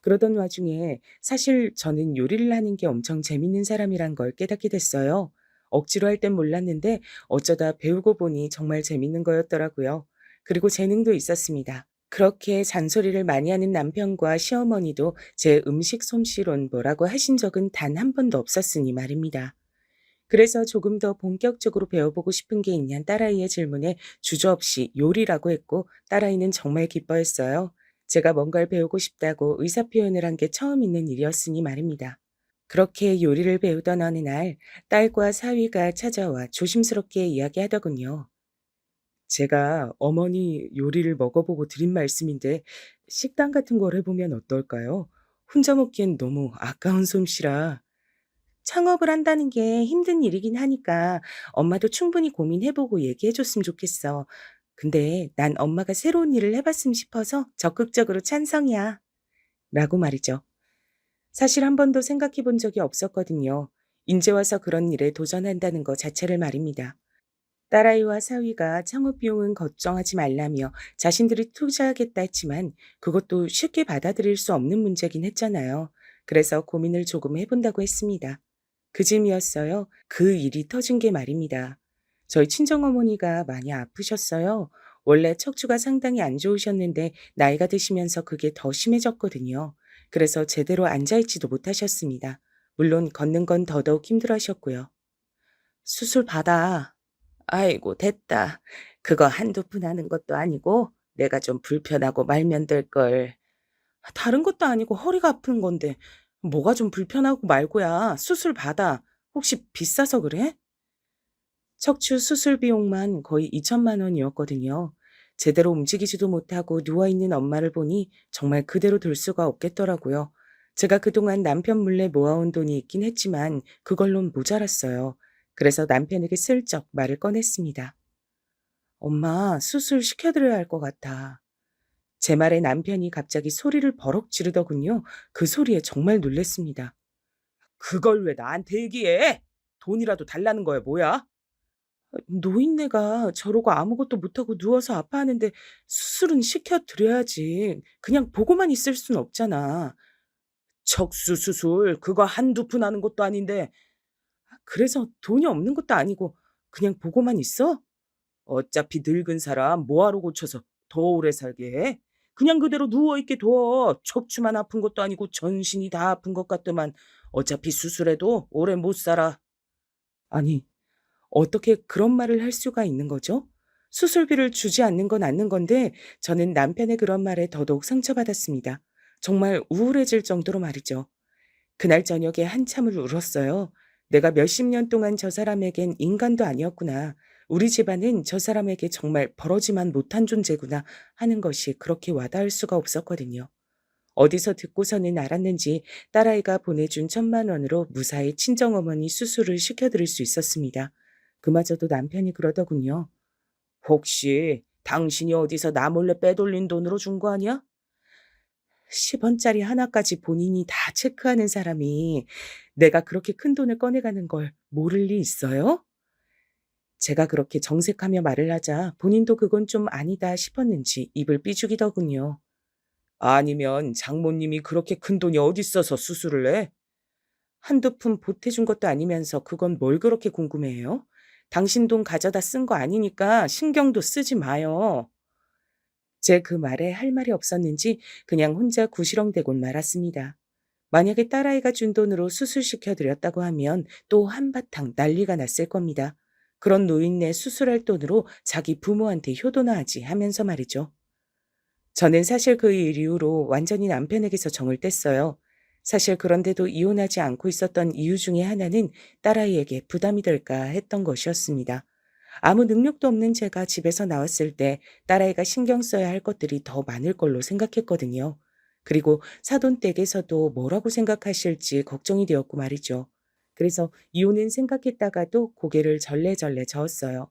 그러던 와중에 사실 저는 요리를 하는 게 엄청 재밌는 사람이란 걸 깨닫게 됐어요. 억지로 할 땐 몰랐는데 어쩌다 배우고 보니 정말 재밌는 거였더라고요. 그리고 재능도 있었습니다. 그렇게 잔소리를 많이 하는 남편과 시어머니도 제 음식 솜씨론 뭐라고 하신 적은 단 한 번도 없었으니 말입니다. 그래서 조금 더 본격적으로 배워보고 싶은 게 있냐는 딸아이의 질문에 주저없이 요리라고 했고 딸아이는 정말 기뻐했어요. 제가 뭔가를 배우고 싶다고 의사표현을 한 게 처음 있는 일이었으니 말입니다. 그렇게 요리를 배우던 어느 날 딸과 사위가 찾아와 조심스럽게 이야기하더군요. 제가 어머니 요리를 먹어보고 드린 말씀인데 식당 같은 걸 해보면 어떨까요? 혼자 먹기엔 너무 아까운 솜씨라. 창업을 한다는 게 힘든 일이긴 하니까 엄마도 충분히 고민해보고 얘기해줬으면 좋겠어. 근데 난 엄마가 새로운 일을 해봤으면 싶어서 적극적으로 찬성이야. 라고 말이죠. 사실 한 번도 생각해 본 적이 없었거든요. 인제 와서 그런 일에 도전한다는 것 자체를 말입니다. 딸아이와 사위가 창업 비용은 걱정하지 말라며 자신들이 투자하겠다 했지만 그것도 쉽게 받아들일 수 없는 문제긴 했잖아요. 그래서 고민을 조금 해본다고 했습니다. 그 즈음이었어요. 그 일이 터진 게 말입니다. 저희 친정어머니가 많이 아프셨어요. 원래 척추가 상당히 안 좋으셨는데 나이가 드시면서 그게 더 심해졌거든요. 그래서 제대로 앉아있지도 못하셨습니다. 물론 걷는 건 더더욱 힘들어 하셨고요. 수술 받아. 아이고, 됐다. 그거 한두 푼 하는 것도 아니고 내가 좀 불편하고 말면 될걸. 다른 것도 아니고 허리가 아픈 건데 뭐가 좀 불편하고 말고야. 수술 받아. 혹시 비싸서 그래? 척추 수술 비용만 거의 2천만 원이었거든요. 제대로 움직이지도 못하고 누워있는 엄마를 보니 정말 그대로 둘 수가 없겠더라고요. 제가 그동안 남편 몰래 모아온 돈이 있긴 했지만 그걸론 모자랐어요. 그래서 남편에게 슬쩍 말을 꺼냈습니다. 엄마, 수술 시켜드려야 할 것 같아. 제 말에 남편이 갑자기 소리를 버럭 지르더군요. 그 소리에 정말 놀랬습니다. 그걸 왜 나한테 얘기해? 돈이라도 달라는 거야, 뭐야? 노인네가 저러고 아무것도 못하고 누워서 아파하는데 수술은 시켜드려야지. 그냥 보고만 있을 순 없잖아. 척수 수술, 그거 한두 푼 하는 것도 아닌데. 그래서 돈이 없는 것도 아니고 그냥 보고만 있어? 어차피 늙은 사람 뭐하러 고쳐서 더 오래 살게 해? 그냥 그대로 누워있게 둬. 척추만 아픈 것도 아니고 전신이 다 아픈 것 같더만. 어차피 수술해도 오래 못 살아. 아니, 어떻게 그런 말을 할 수가 있는 거죠? 수술비를 주지 않는 건 않는 건데 저는 남편의 그런 말에 더더욱 상처받았습니다. 정말 우울해질 정도로 말이죠. 그날 저녁에 한참을 울었어요. 내가 몇십 년 동안 저 사람에겐 인간도 아니었구나. 우리 집안은 저 사람에게 정말 벌어지만 못한 존재구나 하는 것이 그렇게 와닿을 수가 없었거든요. 어디서 듣고서는 알았는지 딸아이가 보내준 1,000만 원으로 무사히 친정어머니 수술을 시켜드릴 수 있었습니다. 그마저도 남편이 그러더군요. 혹시 당신이 어디서 나 몰래 빼돌린 돈으로 준 거 아니야? 10원짜리 하나까지 본인이 다 체크하는 사람이 내가 그렇게 큰 돈을 꺼내가는 걸 모를 리 있어요? 제가 그렇게 정색하며 말을 하자 본인도 그건 좀 아니다 싶었는지 입을 삐죽이더군요. 아니면 장모님이 그렇게 큰 돈이 어디 있어서 수술을 해? 한두 푼 보태준 것도 아니면서 그건 뭘 그렇게 궁금해해요? 당신 돈 가져다 쓴 거 아니니까 신경도 쓰지 마요. 제 그 말에 할 말이 없었는지 그냥 혼자 구시렁대곤 말았습니다. 만약에 딸아이가 준 돈으로 수술시켜 드렸다고 하면 또 한바탕 난리가 났을 겁니다. 그런 노인네 수술할 돈으로 자기 부모한테 효도나 하지 하면서 말이죠. 저는 사실 그 일 이후로 완전히 남편에게서 정을 뗐어요. 사실 그런데도 이혼하지 않고 있었던 이유 중에 하나는 딸아이에게 부담이 될까 했던 것이었습니다. 아무 능력도 없는 제가 집에서 나왔을 때 딸아이가 신경 써야 할 것들이 더 많을 걸로 생각했거든요. 그리고 사돈댁에서도 뭐라고 생각하실지 걱정이 되었고 말이죠. 그래서 이혼은 생각했다가도 고개를 절레절레 저었어요.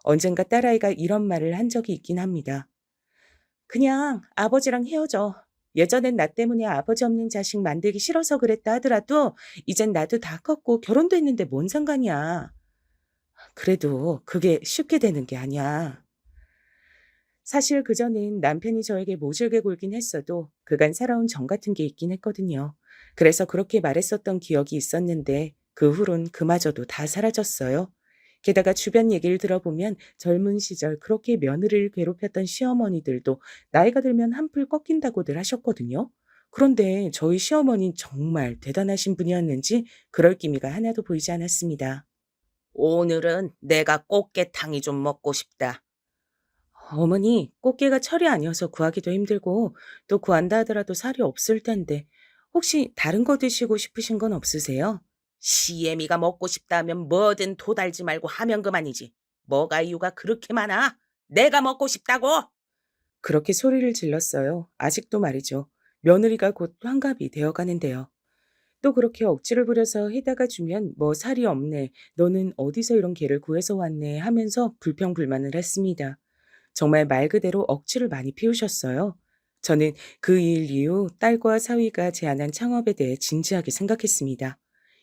언젠가 딸아이가 이런 말을 한 적이 있긴 합니다. 그냥 아버지랑 헤어져. 예전엔 나 때문에 아버지 없는 자식 만들기 싫어서 그랬다 하더라도 이젠 나도 다 컸고 결혼도 했는데 뭔 상관이야. 그래도 그게 쉽게 되는 게 아니야. 사실 그전엔 남편이 저에게 모질게 굴긴 했어도 그간 살아온 정 같은 게 있긴 했거든요. 그래서 그렇게 말했었던 기억이 있었는데 그 후론 그마저도 다 사라졌어요. 게다가 주변 얘기를 들어보면 젊은 시절 그렇게 며느리를 괴롭혔던 시어머니들도 나이가 들면 한풀 꺾인다고들 하셨거든요. 그런데 저희 시어머니는 정말 대단하신 분이었는지 그럴 기미가 하나도 보이지 않았습니다. 오늘은 내가 꽃게탕이 좀 먹고 싶다. 어머니, 꽃게가 철이 아니어서 구하기도 힘들고 또 구한다 하더라도 살이 없을 텐데 혹시 다른 거 드시고 싶으신 건 없으세요? 시애미가 먹고 싶다 하면 뭐든 도달지 말고 하면 그만이지. 뭐가 이유가 그렇게 많아? 내가 먹고 싶다고! 그렇게 소리를 질렀어요. 아직도 말이죠. 며느리가 곧 환갑이 되어 가는데요. 또 그렇게 억지를 부려서 해다가 주면 "뭐 살이 없네. 너는 어디서 이런 개를 구해서 왔네." 하면서 불평불만을 했습니다. 정말 말 그대로 억지를 많이 피우셨어요. 저는 그 일 이후 딸과 사위가 제안한 창업에 대해 진지하게 생각했습니다.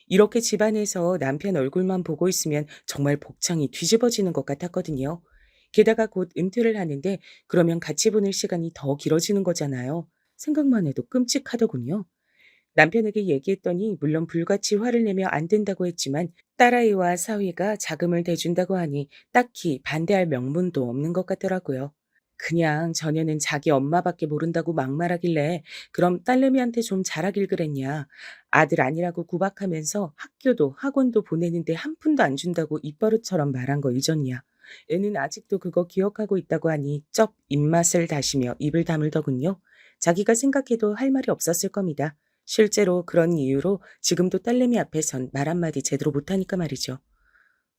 이렇게 집안에서 남편 얼굴만 보고 있으면 정말 복창이 뒤집어지는 것 같았거든요. 게다가 곧 은퇴를 하는데 그러면 같이 보낼 시간이 더 길어지는 거잖아요. 생각만 해도 끔찍하더군요. 남편에게 얘기했더니 물론 불같이 화를 내며 안 된다고 했지만 딸아이와 사위가 자금을 대준다고 하니 딱히 반대할 명분도 없는 것 같더라고요. 그냥 전에는 자기 엄마밖에 모른다고 막말하길래 그럼 딸내미한테 좀 잘하길 그랬냐. 아들 아니라고 구박하면서 학교도 학원도 보내는데 한 푼도 안 준다고 입버릇처럼 말한 거 잊었냐. 애는 아직도 그거 기억하고 있다고 하니 쩝 입맛을 다시며 입을 다물더군요. 자기가 생각해도 할 말이 없었을 겁니다. 실제로 그런 이유로 지금도 딸내미 앞에선 말 한마디 제대로 못하니까 말이죠.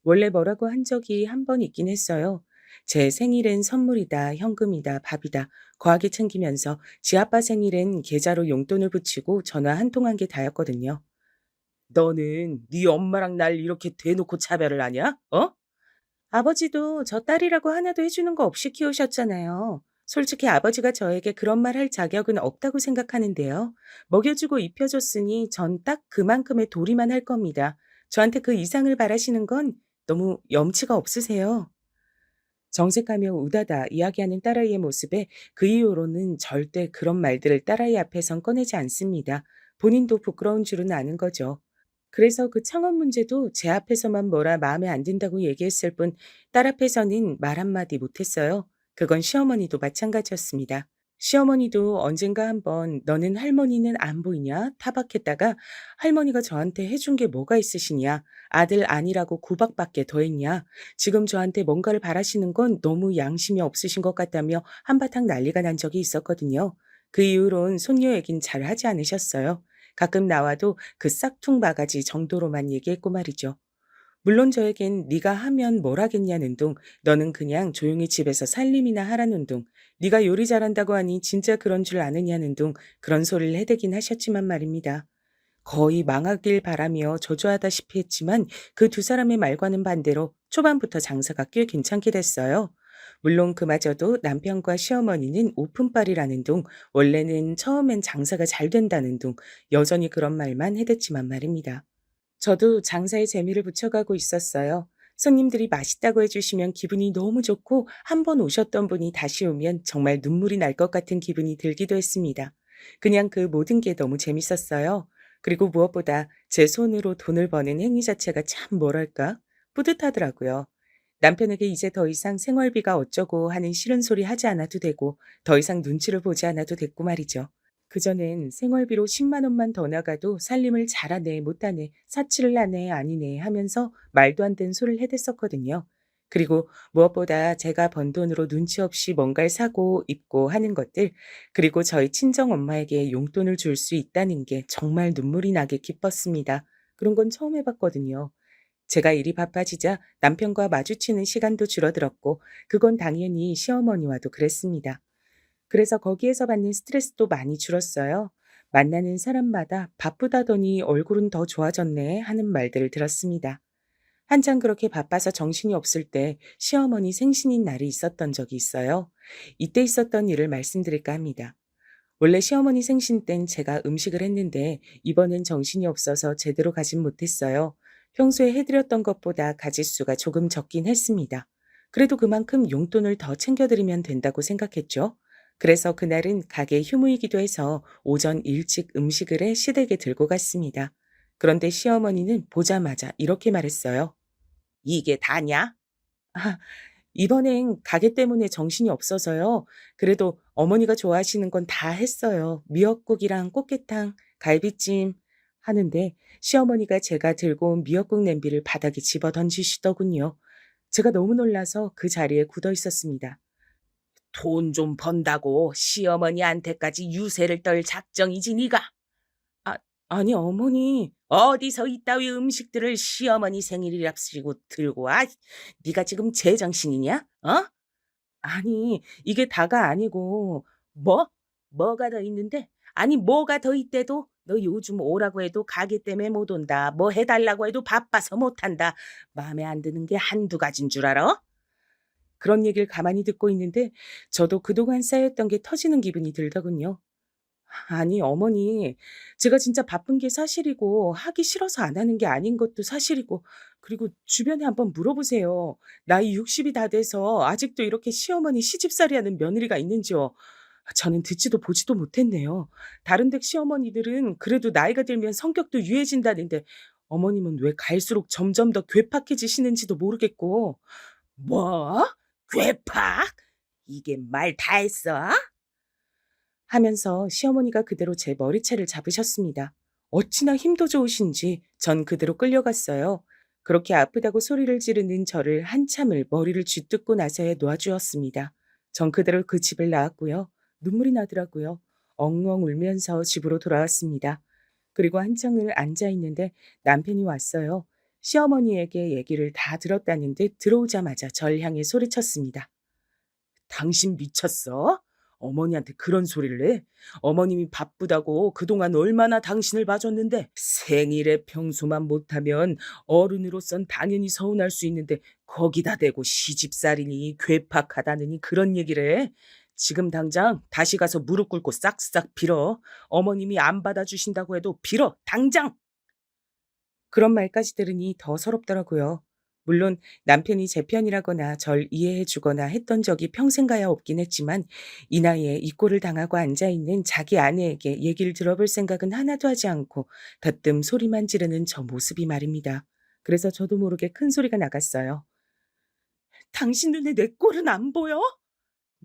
원래 뭐라고 한 적이 한 번 있긴 했어요. 제 생일엔 선물이다, 현금이다, 밥이다 거하게 챙기면서 지 아빠 생일엔 계좌로 용돈을 붙이고 전화 한 통 한 게 다였거든요. "너는 네 엄마랑 날 이렇게 대놓고 차별을 하냐? 어? 아버지도 저 딸이라고 하나도 해 주는 거 없이 키우셨잖아요. 솔직히 아버지가 저에게 그런 말 할 자격은 없다고 생각하는데요. 먹여주고 입혀줬으니 전 딱 그만큼의 도리만 할 겁니다. 저한테 그 이상을 바라시는 건 너무 염치가 없으세요." 정색하며 우다다 이야기하는 딸아이의 모습에 그 이후로는 절대 그런 말들을 딸아이 앞에선 꺼내지 않습니다. 본인도 부끄러운 줄은 아는 거죠. 그래서 그 창업 문제도 제 앞에서만 뭐라 마음에 안 든다고 얘기했을 뿐 딸 앞에서는 말 한마디 못했어요. 그건 시어머니도 마찬가지였습니다. 시어머니도 언젠가 한번 "너는 할머니는 안 보이냐?" 타박했다가 할머니가 저한테 해준 게 뭐가 있으시냐? 아들 아니라고 구박밖에 더했냐? 지금 저한테 뭔가를 바라시는 건 너무 양심이 없으신 것 같다며 한바탕 난리가 난 적이 있었거든요. 그 이후론 손녀 얘긴 잘 하지 않으셨어요. 가끔 나와도 그 싹퉁 바가지 정도로만 얘기했고 말이죠. 물론 저에겐 "네가 하면 뭘 하겠냐"는 둥, "너는 그냥 조용히 집에서 살림이나 하라는 둥, 네가 요리 잘한다고 하니 진짜 그런 줄 아느냐는 둥 그런 소리를 해대긴 하셨지만 말입니다. 거의 망하길 바라며 저주하다시피 했지만 그 두 사람의 말과는 반대로 초반부터 장사가 꽤 괜찮게 됐어요. 물론 그마저도 남편과 시어머니는 오픈빨이라는 둥, 원래는 처음엔 장사가 잘 된다는 둥, 여전히 그런 말만 해댔지만 말입니다. 저도 장사에 재미를 붙여가고 있었어요. 손님들이 맛있다고 해주시면 기분이 너무 좋고 한 번 오셨던 분이 다시 오면 정말 눈물이 날 것 같은 기분이 들기도 했습니다. 그냥 그 모든 게 너무 재밌었어요. 그리고 무엇보다 제 손으로 돈을 버는 행위 자체가 참 뭐랄까 뿌듯하더라고요. 남편에게 이제 더 이상 생활비가 어쩌고 하는 싫은 소리 하지 않아도 되고 더 이상 눈치를 보지 않아도 됐고 말이죠. 그전엔 생활비로 10만 원만 더 나가도 살림을 잘하네 못하네 사치를 하네 아니네 하면서 말도 안 되는 소리를 해댔었거든요. 그리고 무엇보다 제가 번 돈으로 눈치 없이 뭔가를 사고 입고 하는 것들, 그리고 저희 친정 엄마에게 용돈을 줄 수 있다는 게 정말 눈물이 나게 기뻤습니다. 그런 건 처음 해봤거든요. 제가 일이 바빠지자 남편과 마주치는 시간도 줄어들었고 그건 당연히 시어머니와도 그랬습니다. 그래서 거기에서 받는 스트레스도 많이 줄었어요. 만나는 사람마다 "바쁘다더니 얼굴은 더 좋아졌네." 하는 말들을 들었습니다. 한창 그렇게 바빠서 정신이 없을 때 시어머니 생신인 날이 있었던 적이 있어요. 이때 있었던 일을 말씀드릴까 합니다. 원래 시어머니 생신 땐 제가 음식을 했는데 이번엔 정신이 없어서 제대로 가진 못했어요. 평소에 해드렸던 것보다 가짓수가 조금 적긴 했습니다. 그래도 그만큼 용돈을 더 챙겨드리면 된다고 생각했죠. 그래서 그날은 가게 휴무이기도 해서 오전 일찍 음식을 해 시댁에 들고 갔습니다. 그런데 시어머니는 보자마자 이렇게 말했어요. "이게 다냐?" 아, 이번엔 가게 때문에 정신이 없어서요. 그래도 어머니가 좋아하시는 건 다 했어요. 미역국이랑 꽃게탕, 갈비찜 하는데 시어머니가 제가 들고 온 미역국 냄비를 바닥에 집어 던지시더군요. 제가 너무 놀라서 그 자리에 굳어 있었습니다. "돈 좀 번다고 시어머니한테까지 유세를 떨 작정이지 네가?" 아, 아니 어머니. "어디서 이따위 음식들을 시어머니 생일이랍시고 들고 와. 네가 지금 제정신이냐? 어?" 아니 이게 다가 아니고 "뭐? 뭐가 더 있는데?" 아니 뭐가 더 있대도 너 요즘 오라고 해도 가게 때문에 못 온다. 뭐 해달라고 해도 바빠서 못 한다. 마음에 안 드는 게 한두 가지인 줄 알아? 그런 얘기를 가만히 듣고 있는데 저도 그동안 쌓였던 게 터지는 기분이 들더군요. 아니 어머니, 제가 진짜 바쁜 게 사실이고 하기 싫어서 안 하는 게 아닌 것도 사실이고, 그리고 주변에 한번 물어보세요. 나이 60이 다 돼서 아직도 이렇게 시어머니 시집살이 하는 며느리가 있는지요. 저는 듣지도 보지도 못했네요. 다른 댁 시어머니들은 그래도 나이가 들면 성격도 유해진다는데 어머님은 왜 갈수록 점점 더 괴팍해지시는지도 모르겠고. 뭐? 괴팍? 이게 말 다 했어? 하면서 시어머니가 그대로 제 머리채를 잡으셨습니다. 어찌나 힘도 좋으신지 전 그대로 끌려갔어요. 그렇게 아프다고 소리를 지르는 저를 한참을 머리를 쥐뜯고 나서야 놓아주었습니다. 전 그대로 그 집을 나왔고요. 눈물이 나더라고요. 엉엉 울면서 집으로 돌아왔습니다. 그리고 한참을 앉아 있는데 남편이 왔어요. 시어머니에게 얘기를 다 들었다는 듯 들어오자마자 절 향해 소리쳤습니다. 당신 미쳤어? 어머니한테 그런 소리를 해? 어머님이 바쁘다고 그동안 얼마나 당신을 봐줬는데 생일에 평소만 못하면 어른으로선 당연히 서운할 수 있는데 거기다 대고 시집살이니 괴팍하다느니 그런 얘기를 해? 지금 당장 다시 가서 무릎 꿇고 싹싹 빌어. 어머님이 안 받아주신다고 해도 빌어. 당장! 그런 말까지 들으니 더 서럽더라고요. 물론 남편이 제 편이라거나 절 이해해 주거나 했던 적이 평생 가야 없긴 했지만 이 나이에 이 꼴을 당하고 앉아 있는 자기 아내에게 얘기를 들어볼 생각은 하나도 하지 않고 대뜸 소리만 지르는 저 모습이 말입니다. 그래서 저도 모르게 큰 소리가 나갔어요. 당신 눈에 내 꼴은 안 보여?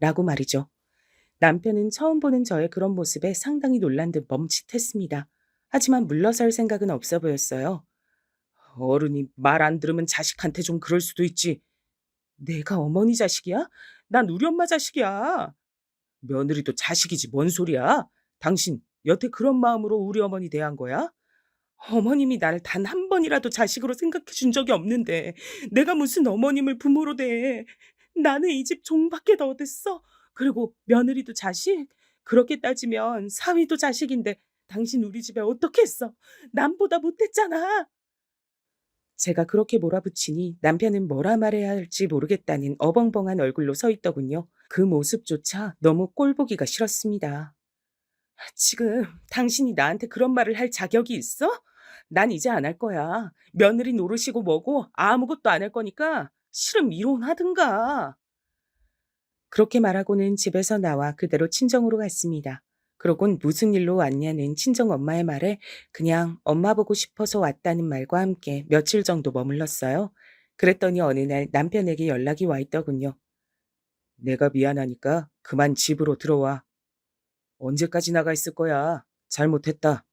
라고 말이죠. 남편은 처음 보는 저의 그런 모습에 상당히 놀란 듯 멈칫했습니다. 하지만 물러설 생각은 없어 보였어요. 어른이 말 안 들으면 자식한테 좀 그럴 수도 있지. 내가 어머니 자식이야? 난 우리 엄마 자식이야. 며느리도 자식이지 뭔 소리야? 당신 여태 그런 마음으로 우리 어머니 대한 거야? 어머님이 나를 단 한 번이라도 자식으로 생각해 준 적이 없는데 내가 무슨 어머님을 부모로 대해. 나는 이 집 종밖에 더 어딨어. 그리고 며느리도 자식? 그렇게 따지면 사위도 자식인데 당신 우리 집에 어떻게 했어? 남보다 못했잖아. 제가 그렇게 몰아붙이니 남편은 뭐라 말해야 할지 모르겠다는 어벙벙한 얼굴로 서 있더군요. 그 모습조차 너무 꼴보기가 싫었습니다. 지금 당신이 나한테 그런 말을 할 자격이 있어? 난 이제 안 할 거야. 며느리 노릇이고 뭐고 아무것도 안 할 거니까 싫으면 이혼하든가. 그렇게 말하고는 집에서 나와 그대로 친정으로 갔습니다. 그러곤 무슨 일로 왔냐는 친정 엄마의 말에 그냥 엄마 보고 싶어서 왔다는 말과 함께 며칠 정도 머물렀어요. 그랬더니 어느 날 남편에게 연락이 와 있더군요. 내가 미안하니까 그만 집으로 들어와. 언제까지 나가 있을 거야. 잘못했다.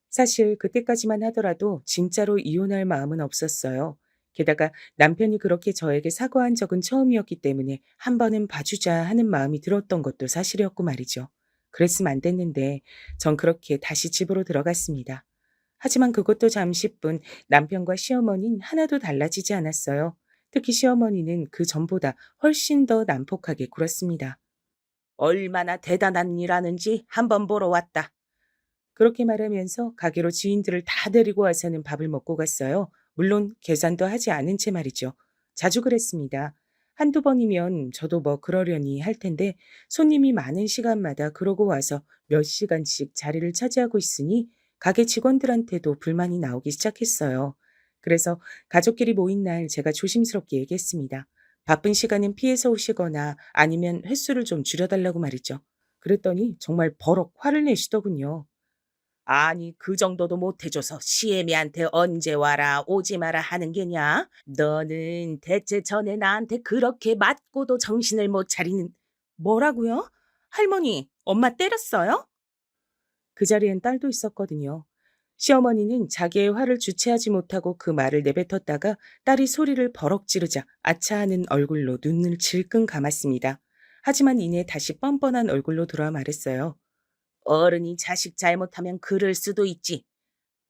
사실 그때까지만 하더라도 진짜로 이혼할 마음은 없었어요. 게다가 남편이 그렇게 저에게 사과한 적은 처음이었기 때문에 한 번은 봐주자 하는 마음이 들었던 것도 사실이었고 말이죠. 그랬으면 안 됐는데 전 그렇게 다시 집으로 들어갔습니다. 하지만 그것도 잠시뿐 남편과 시어머니는 하나도 달라지지 않았어요. 특히 시어머니는 그 전보다 훨씬 더 난폭하게 굴었습니다. 얼마나 대단한 일 하는지 한번 보러 왔다. 그렇게 말하면서 가게로 지인들을 다 데리고 와서는 밥을 먹고 갔어요. 물론 계산도 하지 않은 채 말이죠. 자주 그랬습니다. 한두 번이면 저도 뭐 그러려니 할 텐데 손님이 많은 시간마다 그러고 와서 몇 시간씩 자리를 차지하고 있으니 가게 직원들한테도 불만이 나오기 시작했어요. 그래서 가족끼리 모인 날 제가 조심스럽게 얘기했습니다. 바쁜 시간은 피해서 오시거나 아니면 횟수를 좀 줄여달라고 말이죠. 그랬더니 정말 버럭 화를 내시더군요. 아니 그 정도도 못 해줘서 시애미한테 언제 와라 오지 마라 하는 게냐? 너는 대체 전에 나한테 그렇게 맞고도 정신을 못 차리는. 뭐라고요? 할머니, 엄마 때렸어요? 그 자리엔 딸도 있었거든요. 시어머니는 자기의 화를 주체하지 못하고 그 말을 내뱉었다가 딸이 소리를 버럭 지르자 아차하는 얼굴로 눈을 질끈 감았습니다. 하지만 이내 다시 뻔뻔한 얼굴로 돌아 말했어요. 어른이 자식 잘못하면 그럴 수도 있지.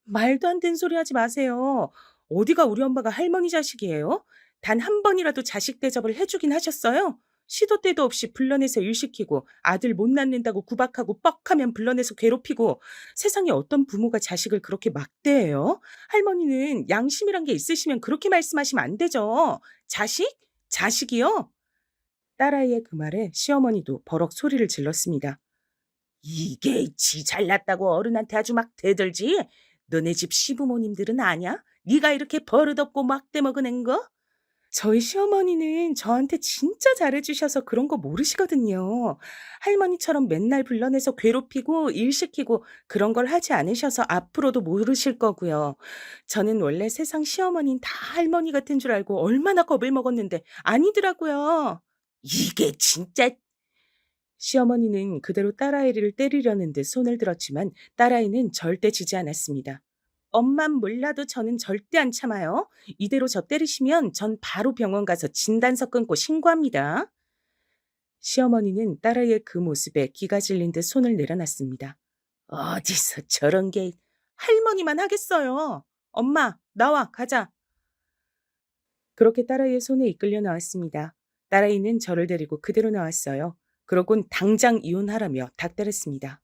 말도 안 되는 소리 하지 마세요. 어디가 우리 엄마가 할머니 자식이에요? 단 한 번이라도 자식 대접을 해주긴 하셨어요? 시도 때도 없이 불러내서 일 시키고 아들 못 낳는다고 구박하고 뻑하면 불러내서 괴롭히고 세상에 어떤 부모가 자식을 그렇게 막대해요? 할머니는 양심이란 게 있으시면 그렇게 말씀하시면 안 되죠. 자식? 자식이요? 딸아이의 그 말에 시어머니도 버럭 소리를 질렀습니다. 이게 지 잘났다고 어른한테 아주 막 대들지? 너네 집 시부모님들은 아냐? 네가 이렇게 버릇없고 막대 먹어낸 거? 저희 시어머니는 저한테 진짜 잘해주셔서 그런 거 모르시거든요. 할머니처럼 맨날 불러내서 괴롭히고 일 시키고 그런 걸 하지 않으셔서 앞으로도 모르실 거고요. 저는 원래 세상 시어머니는 다 할머니 같은 줄 알고 얼마나 겁을 먹었는데 아니더라고요. 이게 진짜. 시어머니는 그대로 딸아이를 때리려는 듯 손을 들었지만 딸아이는 절대 지지 않았습니다. 엄만 몰라도 저는 절대 안 참아요. 이대로 저 때리시면 전 바로 병원 가서 진단서 끊고 신고합니다. 시어머니는 딸아이의 그 모습에 기가 질린 듯 손을 내려놨습니다. 어디서 저런 게 할머니만 하겠어요. 엄마, 나와, 가자. 그렇게 딸아이의 손에 이끌려 나왔습니다. 딸아이는 저를 데리고 그대로 나왔어요. 그러곤 당장 이혼하라며 닥달했습니다.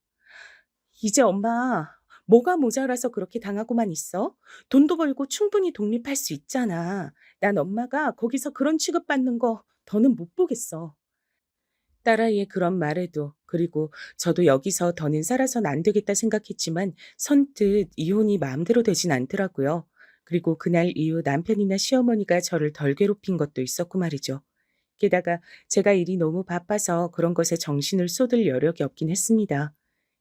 이제 엄마, 뭐가 모자라서 그렇게 당하고만 있어? 돈도 벌고 충분히 독립할 수 있잖아. 난 엄마가 거기서 그런 취급받는 거 더는 못 보겠어. 딸아이의 그런 말에도 그리고 저도 여기서 더는 살아선 안 되겠다 생각했지만 선뜻 이혼이 마음대로 되진 않더라고요. 그리고 그날 이후 남편이나 시어머니가 저를 덜 괴롭힌 것도 있었고 말이죠. 게다가 제가 일이 너무 바빠서 그런 것에 정신을 쏟을 여력이 없긴 했습니다.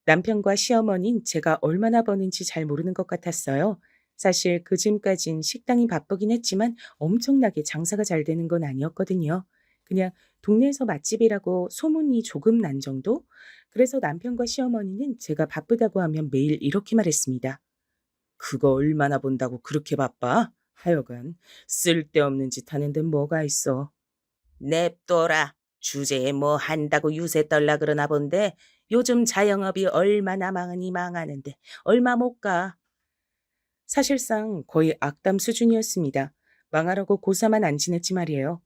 남편과 시어머니는 제가 얼마나 버는지 잘 모르는 것 같았어요. 사실 그쯤까진 식당이 바쁘긴 했지만 엄청나게 장사가 잘 되는 건 아니었거든요. 그냥 동네에서 맛집이라고 소문이 조금 난 정도? 그래서 남편과 시어머니는 제가 바쁘다고 하면 매일 이렇게 말했습니다. 그거 얼마나 본다고 그렇게 바빠? 하여간 쓸데없는 짓 하는 데 뭐가 있어. 냅둬라. 주제에 뭐 한다고 유세 떨라 그러나 본데 요즘 자영업이 얼마나 망하니 망하는데 얼마 못 가. 사실상 거의 악담 수준이었습니다. 망하라고 고사만 안 지냈지 말이에요.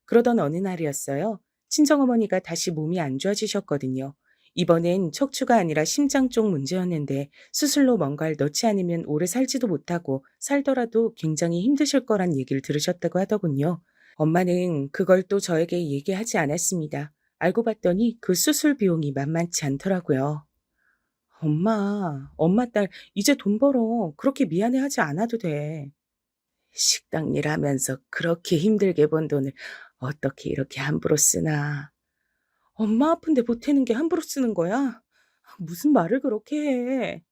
그러던 어느 날이었어요. 친정어머니가 다시 몸이 안 좋아지셨거든요. 이번엔 척추가 아니라 심장 쪽 문제였는데 수술로 뭔가를 넣지 않으면 오래 살지도 못하고 살더라도 굉장히 힘드실 거란 얘기를 들으셨다고 하더군요. 엄마는 그걸 또 저에게 얘기하지 않았습니다. 알고 봤더니 그 수술 비용이 만만치 않더라고요. 엄마 딸 이제 돈 벌어. 그렇게 미안해하지 않아도 돼. 식당 일하면서 그렇게 힘들게 번 돈을 어떻게 이렇게 함부로 쓰나. 엄마 아픈데 보태는 게 함부로 쓰는 거야? 무슨 말을 그렇게 해.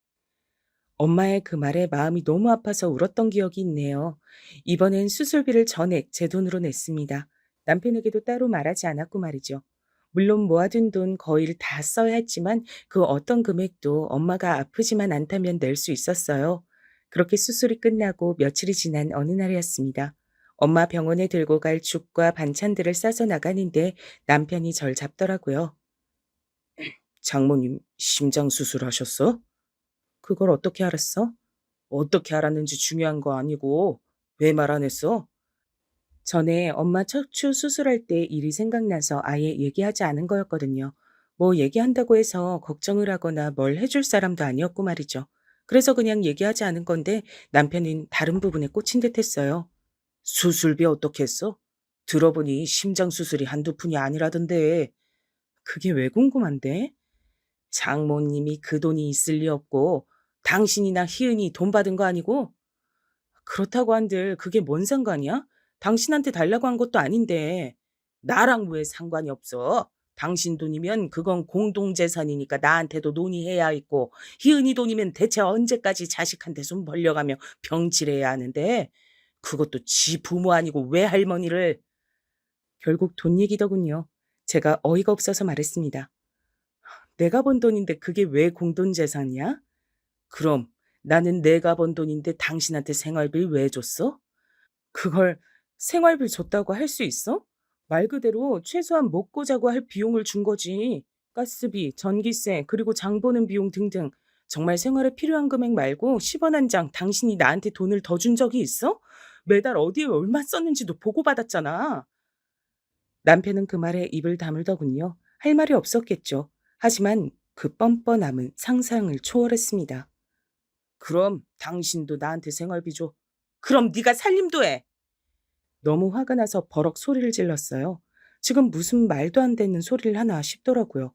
엄마의 그 말에 마음이 너무 아파서 울었던 기억이 있네요. 이번엔 수술비를 전액 제 돈으로 냈습니다. 남편에게도 따로 말하지 않았고 말이죠. 물론 모아둔 돈 거의를 다 써야 했지만 그 어떤 금액도 엄마가 아프지만 않다면 낼 수 있었어요. 그렇게 수술이 끝나고 며칠이 지난 어느 날이었습니다. 엄마 병원에 들고 갈 죽과 반찬들을 싸서 나가는데 남편이 절 잡더라고요. 장모님 심장 수술하셨어? 그걸 어떻게 알았어? 어떻게 알았는지 중요한 거 아니고 왜 말 안 했어? 전에 엄마 척추 수술할 때 일이 생각나서 아예 얘기하지 않은 거였거든요. 뭐 얘기한다고 해서 걱정을 하거나 뭘 해줄 사람도 아니었고 말이죠. 그래서 그냥 얘기하지 않은 건데 남편은 다른 부분에 꽂힌 듯 했어요. 수술비 어떻게 했어? 들어보니 심장 수술이 한두 푼이 아니라던데. 그게 왜 궁금한데? 장모님이 그 돈이 있을 리 없고 당신이나 희은이 돈 받은 거 아니고? 그렇다고 한들 그게 뭔 상관이야? 당신한테 달라고 한 것도 아닌데. 나랑 왜 상관이 없어? 당신 돈이면 그건 공동재산이니까 나한테도 논의해야 있고 희은이 돈이면 대체 언제까지 자식한테 손 벌려가며 병치래야 하는데 그것도 지 부모 아니고 왜 할머니를. 결국 돈 얘기더군요. 제가 어이가 없어서 말했습니다. 내가 번 돈인데 그게 왜 공동재산이야? 그럼 나는 내가 번 돈인데 당신한테 생활비 왜 줬어? 그걸 생활비 줬다고 할 수 있어? 말 그대로 최소한 먹고 자고 할 비용을 준 거지. 가스비, 전기세, 그리고 장 보는 비용 등등. 정말 생활에 필요한 금액 말고 10원 한 장 당신이 나한테 돈을 더 준 적이 있어? 매달 어디에 얼마 썼는지도 보고받았잖아. 남편은 그 말에 입을 다물더군요. 할 말이 없었겠죠. 하지만 그 뻔뻔함은 상상을 초월했습니다. 그럼 당신도 나한테 생활비 줘. 그럼 네가 살림도 해. 너무 화가 나서 버럭 소리를 질렀어요. 지금 무슨 말도 안 되는 소리를 하나 싶더라고요.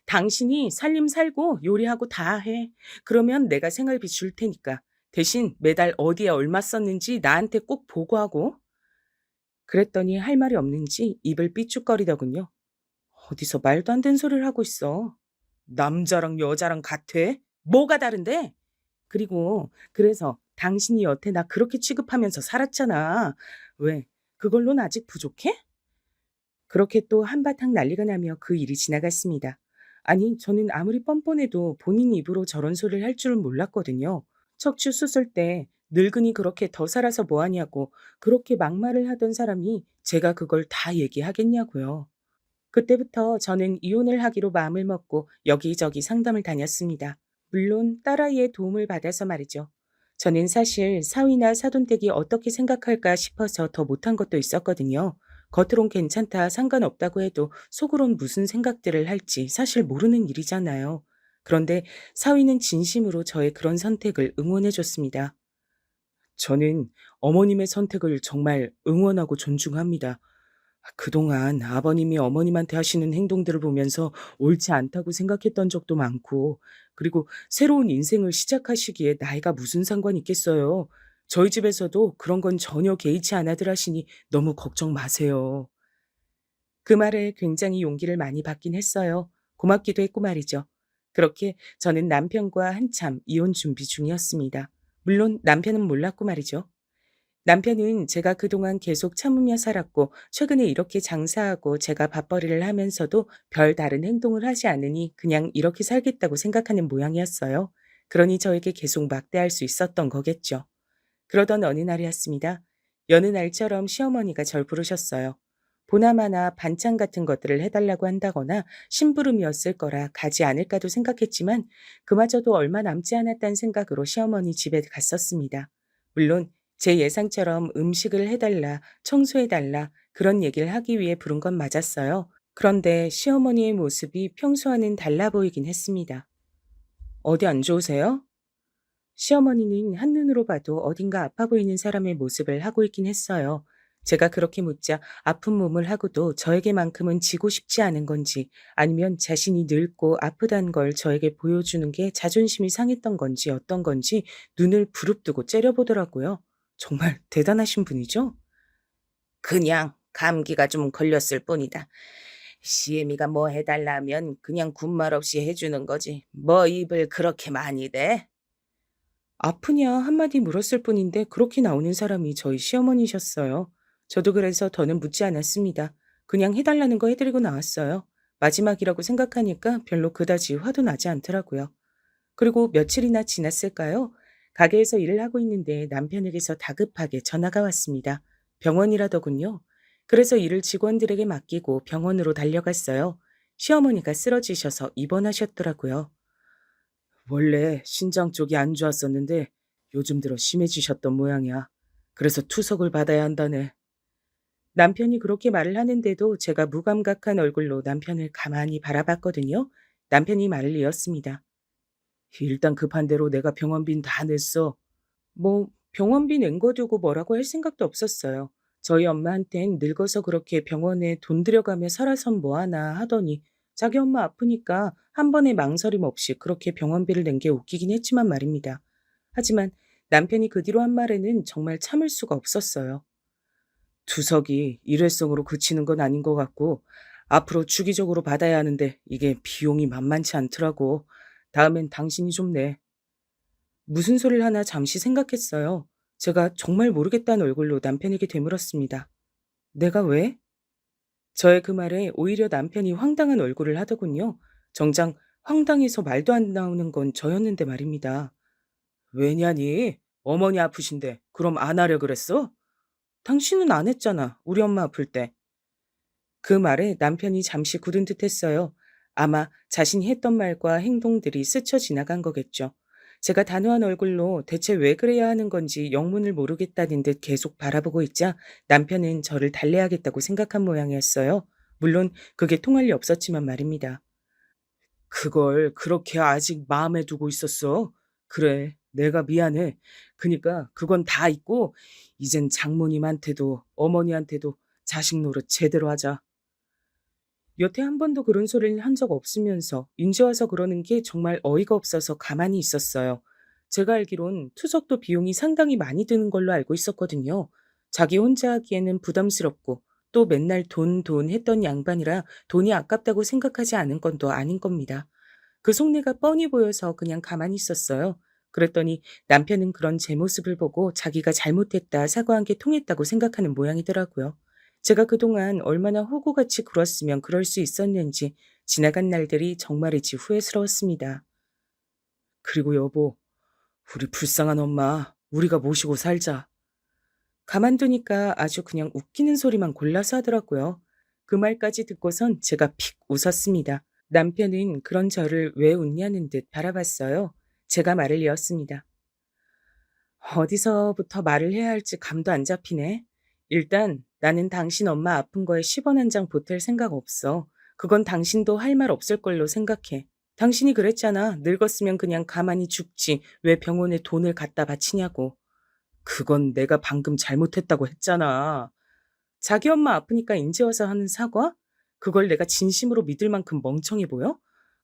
당신이 살림 살고 요리하고 다 해. 그러면 내가 생활비 줄 테니까. 대신 매달 어디에 얼마 썼는지 나한테 꼭 보고하고. 그랬더니 할 말이 없는지 입을 삐죽거리더군요. 어디서 말도 안 되는 소리를 하고 있어. 남자랑 여자랑 같아? 뭐가 다른데? 그리고 그래서 당신이 여태 나 그렇게 취급하면서 살았잖아. 왜? 그걸로는 아직 부족해? 그렇게 또 한바탕 난리가 나며 그 일이 지나갔습니다. 아니, 저는 아무리 뻔뻔해도 본인 입으로 저런 소리를 할 줄은 몰랐거든요. 척추 수술 때 늙은이 그렇게 더 살아서 뭐하냐고 그렇게 막말을 하던 사람이 제가 그걸 다 얘기하겠냐고요. 그때부터 저는 이혼을 하기로 마음을 먹고 여기저기 상담을 다녔습니다. 물론 딸아이의 도움을 받아서 말이죠. 저는 사실 사위나 사돈댁이 어떻게 생각할까 싶어서 더 못한 것도 있었거든요. 겉으론 괜찮다, 상관없다고 해도 속으론 무슨 생각들을 할지 사실 모르는 일이잖아요. 그런데 사위는 진심으로 저의 그런 선택을 응원해 줬습니다. 저는 어머님의 선택을 정말 응원하고 존중합니다. 그동안 아버님이 어머님한테 하시는 행동들을 보면서 옳지 않다고 생각했던 적도 많고, 그리고 새로운 인생을 시작하시기에 나이가 무슨 상관이 있겠어요. 저희 집에서도 그런 건 전혀 개의치 않아들 하시니 너무 걱정 마세요. 그 말에 굉장히 용기를 많이 받긴 했어요. 고맙기도 했고 말이죠. 그렇게 저는 남편과 한참 이혼 준비 중이었습니다. 물론 남편은 몰랐고 말이죠. 남편은 제가 그동안 계속 참으며 살았고 최근에 이렇게 장사하고 제가 밥벌이를 하면서도 별 다른 행동을 하지 않으니 그냥 이렇게 살겠다고 생각하는 모양이었어요. 그러니 저에게 계속 막대할 수 있었던 거겠죠. 그러던 어느 날이었습니다. 여느 날처럼 시어머니가 절 부르셨어요. 보나마나 반찬 같은 것들을 해달라고 한다거나 심부름이었을 거라 가지 않을까도 생각했지만 그마저도 얼마 남지 않았다는 생각으로 시어머니 집에 갔었습니다. 물론 제 예상처럼 음식을 해달라, 청소해달라 그런 얘기를 하기 위해 부른 건 맞았어요. 그런데 시어머니의 모습이 평소와는 달라 보이긴 했습니다. 어디 안 좋으세요? 시어머니는 한눈으로 봐도 어딘가 아파 보이는 사람의 모습을 하고 있긴 했어요. 제가 그렇게 묻자 아픈 몸을 하고도 저에게만큼은 지고 싶지 않은 건지 아니면 자신이 늙고 아프다는 걸 저에게 보여주는 게 자존심이 상했던 건지 어떤 건지 눈을 부릅뜨고 째려보더라고요. 정말 대단하신 분이죠? 그냥 감기가 좀 걸렸을 뿐이다. 시애미가 뭐 해달라 하면 그냥 군말 없이 해주는 거지. 뭐 입을 그렇게 많이 대? 아프냐 한마디 물었을 뿐인데 그렇게 나오는 사람이 저희 시어머니셨어요. 저도 그래서 더는 묻지 않았습니다. 그냥 해달라는 거 해드리고 나왔어요. 마지막이라고 생각하니까 별로 그다지 화도 나지 않더라고요. 그리고 며칠이나 지났을까요? 가게에서 일을 하고 있는데 남편에게서 다급하게 전화가 왔습니다. 병원이라더군요. 그래서 일을 직원들에게 맡기고 병원으로 달려갔어요. 시어머니가 쓰러지셔서 입원하셨더라고요. 원래 신장 쪽이 안 좋았었는데 요즘 들어 심해지셨던 모양이야. 그래서 투석을 받아야 한다네. 남편이 그렇게 말을 하는데도 제가 무감각한 얼굴로 남편을 가만히 바라봤거든요. 남편이 말을 이었습니다. 일단 급한 대로 내가 병원비는 다 냈어. 뭐 병원비 낸 거 두고 뭐라고 할 생각도 없었어요. 저희 엄마한텐 늙어서 그렇게 병원에 돈 들여가며 살아선 뭐하나 하더니 자기 엄마 아프니까 한 번의 망설임 없이 그렇게 병원비를 낸 게 웃기긴 했지만 말입니다. 하지만 남편이 그 뒤로 한 말에는 정말 참을 수가 없었어요. 투석이 일회성으로 그치는 건 아닌 것 같고 앞으로 주기적으로 받아야 하는데 이게 비용이 만만치 않더라고. 다음엔 당신이 좀 내. 무슨 소리를 하나 잠시 생각했어요. 제가 정말 모르겠다는 얼굴로 남편에게 되물었습니다. 내가 왜? 저의 그 말에 오히려 남편이 황당한 얼굴을 하더군요. 정작 황당해서 말도 안 나오는 건 저였는데 말입니다. 왜냐니? 어머니 아프신데 그럼 안 하려 그랬어? 당신은 안 했잖아. 우리 엄마 아플 때. 그 말에 남편이 잠시 굳은 듯 했어요. 아마 자신이 했던 말과 행동들이 스쳐 지나간 거겠죠. 제가 단호한 얼굴로 대체 왜 그래야 하는 건지 영문을 모르겠다는 듯 계속 바라보고 있자 남편은 저를 달래야겠다고 생각한 모양이었어요. 물론 그게 통할 리 없었지만 말입니다. 그걸 그렇게 아직 마음에 두고 있었어? 그래, 내가 미안해. 그니까 그건 다 있고 이젠 장모님한테도 어머니한테도 자식 노릇 제대로 하자. 여태 한 번도 그런 소리를 한 적 없으면서 인제 와서 그러는 게 정말 어이가 없어서 가만히 있었어요. 제가 알기론 투석도 비용이 상당히 많이 드는 걸로 알고 있었거든요. 자기 혼자 하기에는 부담스럽고 또 맨날 돈, 돈 했던 양반이라 돈이 아깝다고 생각하지 않은 건 또 아닌 겁니다. 그 속내가 뻔히 보여서 그냥 가만히 있었어요. 그랬더니 남편은 그런 제 모습을 보고 자기가 잘못했다 사과한 게 통했다고 생각하는 모양이더라고요. 제가 그동안 얼마나 호구같이 굴었으면 그럴 수 있었는지 지나간 날들이 정말이지 후회스러웠습니다. 그리고 여보, 우리 불쌍한 엄마, 우리가 모시고 살자. 가만두니까 아주 그냥 웃기는 소리만 골라서 하더라고요. 그 말까지 듣고선 제가 픽 웃었습니다. 남편은 그런 저를 왜 웃냐는 듯 바라봤어요. 제가 말을 이었습니다. 어디서부터 말을 해야 할지 감도 안 잡히네. 일단 나는 당신 엄마 아픈 거에 10원 한 장 보탤 생각 없어. 그건 당신도 할 말 없을 걸로 생각해. 당신이 그랬잖아. 늙었으면 그냥 가만히 죽지. 왜 병원에 돈을 갖다 바치냐고. 그건 내가 방금 잘못했다고 했잖아. 자기 엄마 아프니까 인제 와서 하는 사과? 그걸 내가 진심으로 믿을 만큼 멍청해 보여?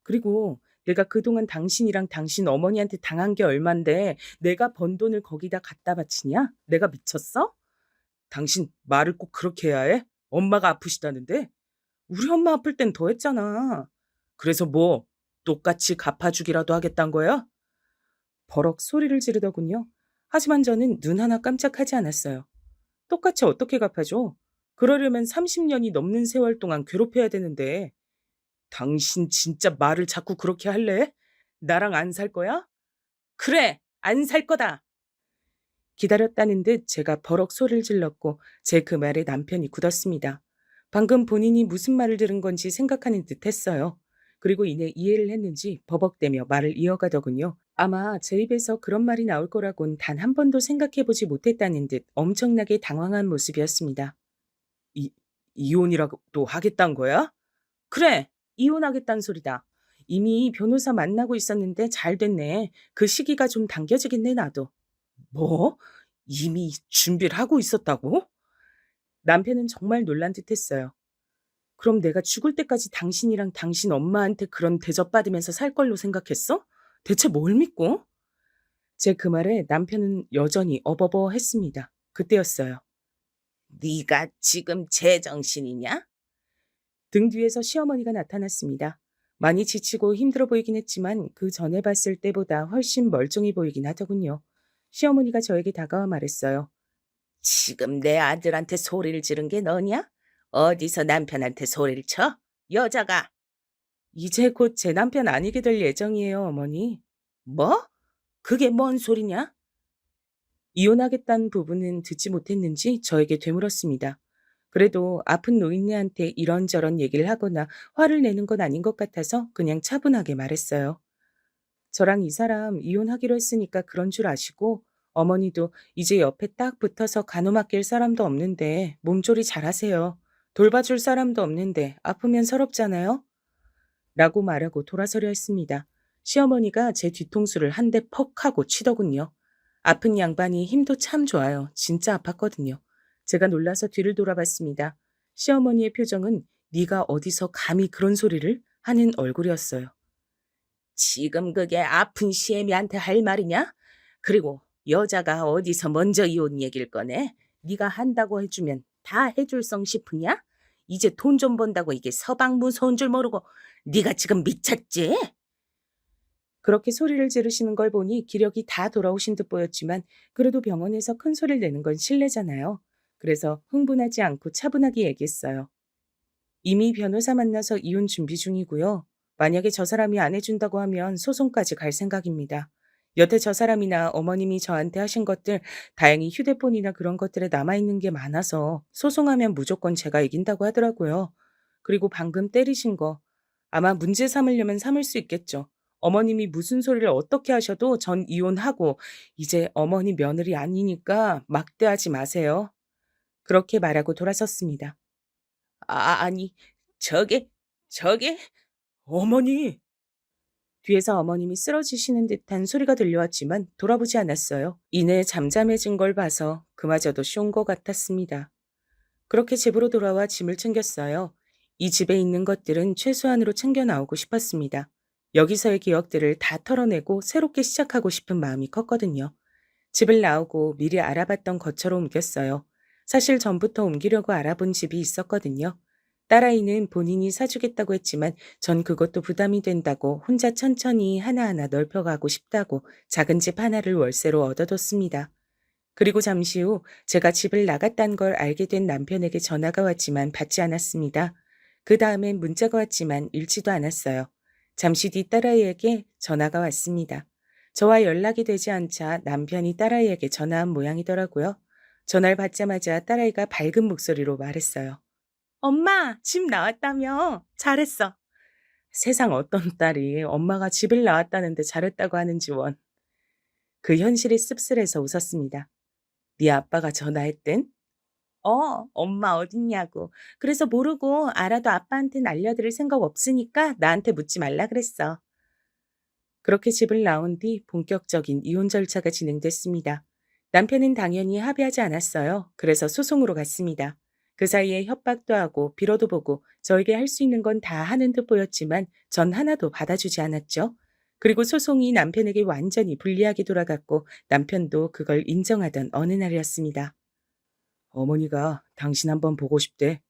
그리고 내가 그동안 당신이랑 당신 어머니한테 당한 게 얼만데 내가 번 돈을 거기다 갖다 바치냐? 내가 미쳤어? 당신 말을 꼭 그렇게 해야 해? 엄마가 아프시다는데? 우리 엄마 아플 땐 더 했잖아. 그래서 뭐 똑같이 갚아주기라도 하겠단 거야? 버럭 소리를 지르더군요. 하지만 저는 눈 하나 깜짝하지 않았어요. 똑같이 어떻게 갚아줘? 그러려면 30년이 넘는 세월 동안 괴롭혀야 되는데. 당신 진짜 말을 자꾸 그렇게 할래? 나랑 안 살 거야? 그래, 안 살 거다. 기다렸다는 듯 제가 버럭 소리를 질렀고 제 그 말에 남편이 굳었습니다. 방금 본인이 무슨 말을 들은 건지 생각하는 듯 했어요. 그리고 이내 이해를 했는지 버벅대며 말을 이어가더군요. 아마 제 입에서 그런 말이 나올 거라곤 단 한 번도 생각해보지 못했다는 듯 엄청나게 당황한 모습이었습니다. 이, 이혼이라도 하겠단 거야? 그래, 이혼하겠다는 소리다. 이미 변호사 만나고 있었는데 잘 됐네. 그 시기가 좀 당겨지겠네, 나도. 뭐? 이미 준비를 하고 있었다고? 남편은 정말 놀란 듯 했어요. 그럼 내가 죽을 때까지 당신이랑 당신 엄마한테 그런 대접받으면서 살 걸로 생각했어? 대체 뭘 믿고? 제 그 말에 남편은 여전히 어버버 했습니다. 그때였어요. 네가 지금 제정신이냐? 등 뒤에서 시어머니가 나타났습니다. 많이 지치고 힘들어 보이긴 했지만 그 전에 봤을 때보다 훨씬 멀쩡해 보이긴 하더군요. 시어머니가 저에게 다가와 말했어요. 지금 내 아들한테 소리를 지른 게 너냐? 어디서 남편한테 소리를 쳐? 여자가. 이제 곧 제 남편 아니게 될 예정이에요, 어머니. 뭐? 그게 뭔 소리냐? 이혼하겠다는 부분은 듣지 못했는지 저에게 되물었습니다. 그래도 아픈 노인네한테 이런저런 얘기를 하거나 화를 내는 건 아닌 것 같아서 그냥 차분하게 말했어요. 저랑 이 사람 이혼하기로 했으니까 그런 줄 아시고 어머니도 이제 옆에 딱 붙어서 가노맡길 사람도 없는데 몸조리 잘하세요. 돌봐줄 사람도 없는데 아프면 서럽잖아요. 라고 말하고 돌아서려 했습니다. 시어머니가 제 뒤통수를 한 대 퍽 하고 치더군요. 아픈 양반이 힘도 참 좋아요. 진짜 아팠거든요. 제가 놀라서 뒤를 돌아봤습니다. 시어머니의 표정은 네가 어디서 감히 그런 소리를 하는 얼굴이었어요. 지금 그게 아픈 시애미한테 할 말이냐? 그리고 여자가 어디서 먼저 이혼 얘기를 꺼내? 네가 한다고 해주면 다 해줄 성 싶으냐? 이제 돈 좀 번다고 이게 서방 무서운 줄 모르고 네가 지금 미쳤지? 그렇게 소리를 지르시는 걸 보니 기력이 다 돌아오신 듯 보였지만 그래도 병원에서 큰 소리를 내는 건 실례잖아요. 그래서 흥분하지 않고 차분하게 얘기했어요. 이미 변호사 만나서 이혼 준비 중이고요. 만약에 저 사람이 안 해준다고 하면 소송까지 갈 생각입니다. 여태 저 사람이나 어머님이 저한테 하신 것들 다행히 휴대폰이나 그런 것들에 남아있는 게 많아서 소송하면 무조건 제가 이긴다고 하더라고요. 그리고 방금 때리신 거 아마 문제 삼으려면 삼을 수 있겠죠. 어머님이 무슨 소리를 어떻게 하셔도 전 이혼하고 이제 어머니 며느리 아니니까 막대하지 마세요. 그렇게 말하고 돌아섰습니다. 아니, 저게, 저게, 어머니! 뒤에서 어머님이 쓰러지시는 듯한 소리가 들려왔지만 돌아보지 않았어요. 이내 잠잠해진 걸 봐서 그마저도 쇼인 것 같았습니다. 그렇게 집으로 돌아와 짐을 챙겼어요. 이 집에 있는 것들은 최소한으로 챙겨 나오고 싶었습니다. 여기서의 기억들을 다 털어내고 새롭게 시작하고 싶은 마음이 컸거든요. 집을 나오고 미리 알아봤던 것처럼 옮겼어요. 사실 전부터 옮기려고 알아본 집이 있었거든요. 딸아이는 본인이 사주겠다고 했지만 전 그것도 부담이 된다고 혼자 천천히 하나하나 넓혀가고 싶다고 작은 집 하나를 월세로 얻어뒀습니다. 그리고 잠시 후 제가 집을 나갔다는 걸 알게 된 남편에게 전화가 왔지만 받지 않았습니다. 그 다음엔 문자가 왔지만 읽지도 않았어요. 잠시 뒤 딸아이에게 전화가 왔습니다. 저와 연락이 되지 않자 남편이 딸아이에게 전화한 모양이더라고요. 전화를 받자마자 딸아이가 밝은 목소리로 말했어요. 엄마, 집 나왔다며? 잘했어. 세상 어떤 딸이 엄마가 집을 나왔다는데 잘했다고 하는지 원. 그 현실이 씁쓸해서 웃었습니다. 네 아빠가 전화했댄? 엄마 어딨냐고. 그래서 모르고 알아도 아빠한테는 알려드릴 생각 없으니까 나한테 묻지 말라 그랬어. 그렇게 집을 나온 뒤 본격적인 이혼 절차가 진행됐습니다. 남편은 당연히 합의하지 않았어요. 그래서 소송으로 갔습니다. 그 사이에 협박도 하고 빌어도 보고 저에게 할 수 있는 건 다 하는 듯 보였지만 전 하나도 받아주지 않았죠. 그리고 소송이 남편에게 완전히 불리하게 돌아갔고 남편도 그걸 인정하던 어느 날이었습니다. 어머니가 당신 한번 보고 싶대.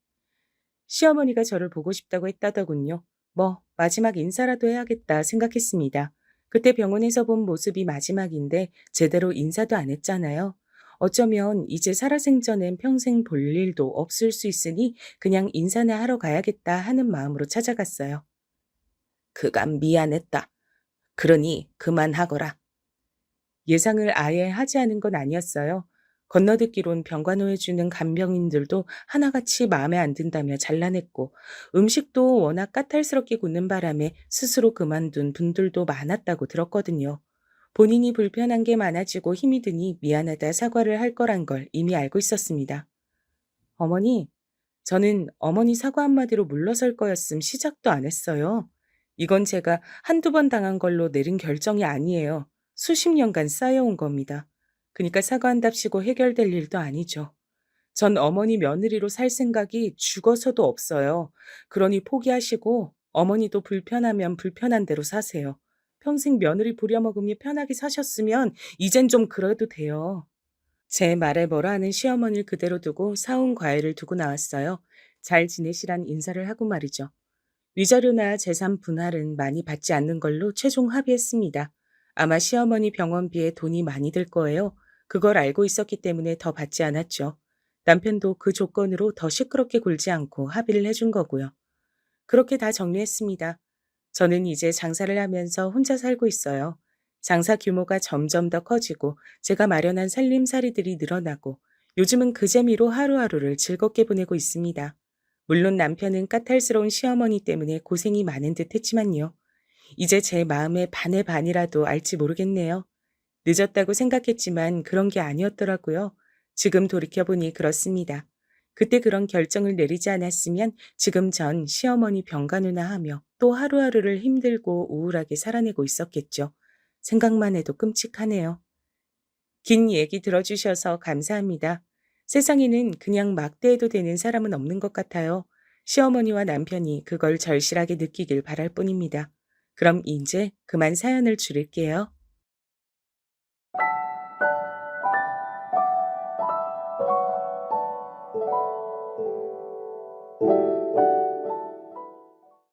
시어머니가 저를 보고 싶다고 했다더군요. 뭐 마지막 인사라도 해야겠다 생각했습니다. 그때 병원에서 본 모습이 마지막인데 제대로 인사도 안 했잖아요. 어쩌면 이제 살아생전엔 평생 볼 일도 없을 수 있으니 그냥 인사나 하러 가야겠다 하는 마음으로 찾아갔어요. 그간 미안했다. 그러니 그만하거라. 예상을 아예 하지 않은 건 아니었어요. 건너듣기론 병간호해주는 간병인들도 하나같이 마음에 안 든다며 잘라냈고 음식도 워낙 까탈스럽게 굽는 바람에 스스로 그만둔 분들도 많았다고 들었거든요. 본인이 불편한 게 많아지고 힘이 드니 미안하다 사과를 할 거란 걸 이미 알고 있었습니다. 어머니, 저는 어머니 사과 한마디로 물러설 거였음 시작도 안 했어요. 이건 제가 한두 번 당한 걸로 내린 결정이 아니에요. 수십 년간 쌓여온 겁니다. 그러니까 사과한답시고 해결될 일도 아니죠. 전 어머니 며느리로 살 생각이 죽어서도 없어요. 그러니 포기하시고 어머니도 불편하면 불편한 대로 사세요. 평생 며느리 부려먹으며 편하게 사셨으면 이젠 좀 그래도 돼요. 제 말에 뭐라 하는 시어머니를 그대로 두고 사온 과일을 두고 나왔어요. 잘 지내시란 인사를 하고 말이죠. 위자료나 재산 분할은 많이 받지 않는 걸로 최종 합의했습니다. 아마 시어머니 병원비에 돈이 많이 들 거예요. 그걸 알고 있었기 때문에 더 받지 않았죠. 남편도 그 조건으로 더 시끄럽게 굴지 않고 합의를 해준 거고요. 그렇게 다 정리했습니다. 저는 이제 장사를 하면서 혼자 살고 있어요. 장사 규모가 점점 더 커지고 제가 마련한 살림살이들이 늘어나고 요즘은 그 재미로 하루하루를 즐겁게 보내고 있습니다. 물론 남편은 까탈스러운 시어머니 때문에 고생이 많은 듯 했지만요. 이제 제 마음의 반의 반이라도 알지 모르겠네요. 늦었다고 생각했지만 그런 게 아니었더라고요. 지금 돌이켜보니 그렇습니다. 그때 그런 결정을 내리지 않았으면 지금 전 시어머니 병간호나 하며 또 하루하루를 힘들고 우울하게 살아내고 있었겠죠. 생각만 해도 끔찍하네요. 긴 얘기 들어주셔서 감사합니다. 세상에는 그냥 막대해도 되는 사람은 없는 것 같아요. 시어머니와 남편이 그걸 절실하게 느끼길 바랄 뿐입니다. 그럼 이제 그만 사연을 줄일게요.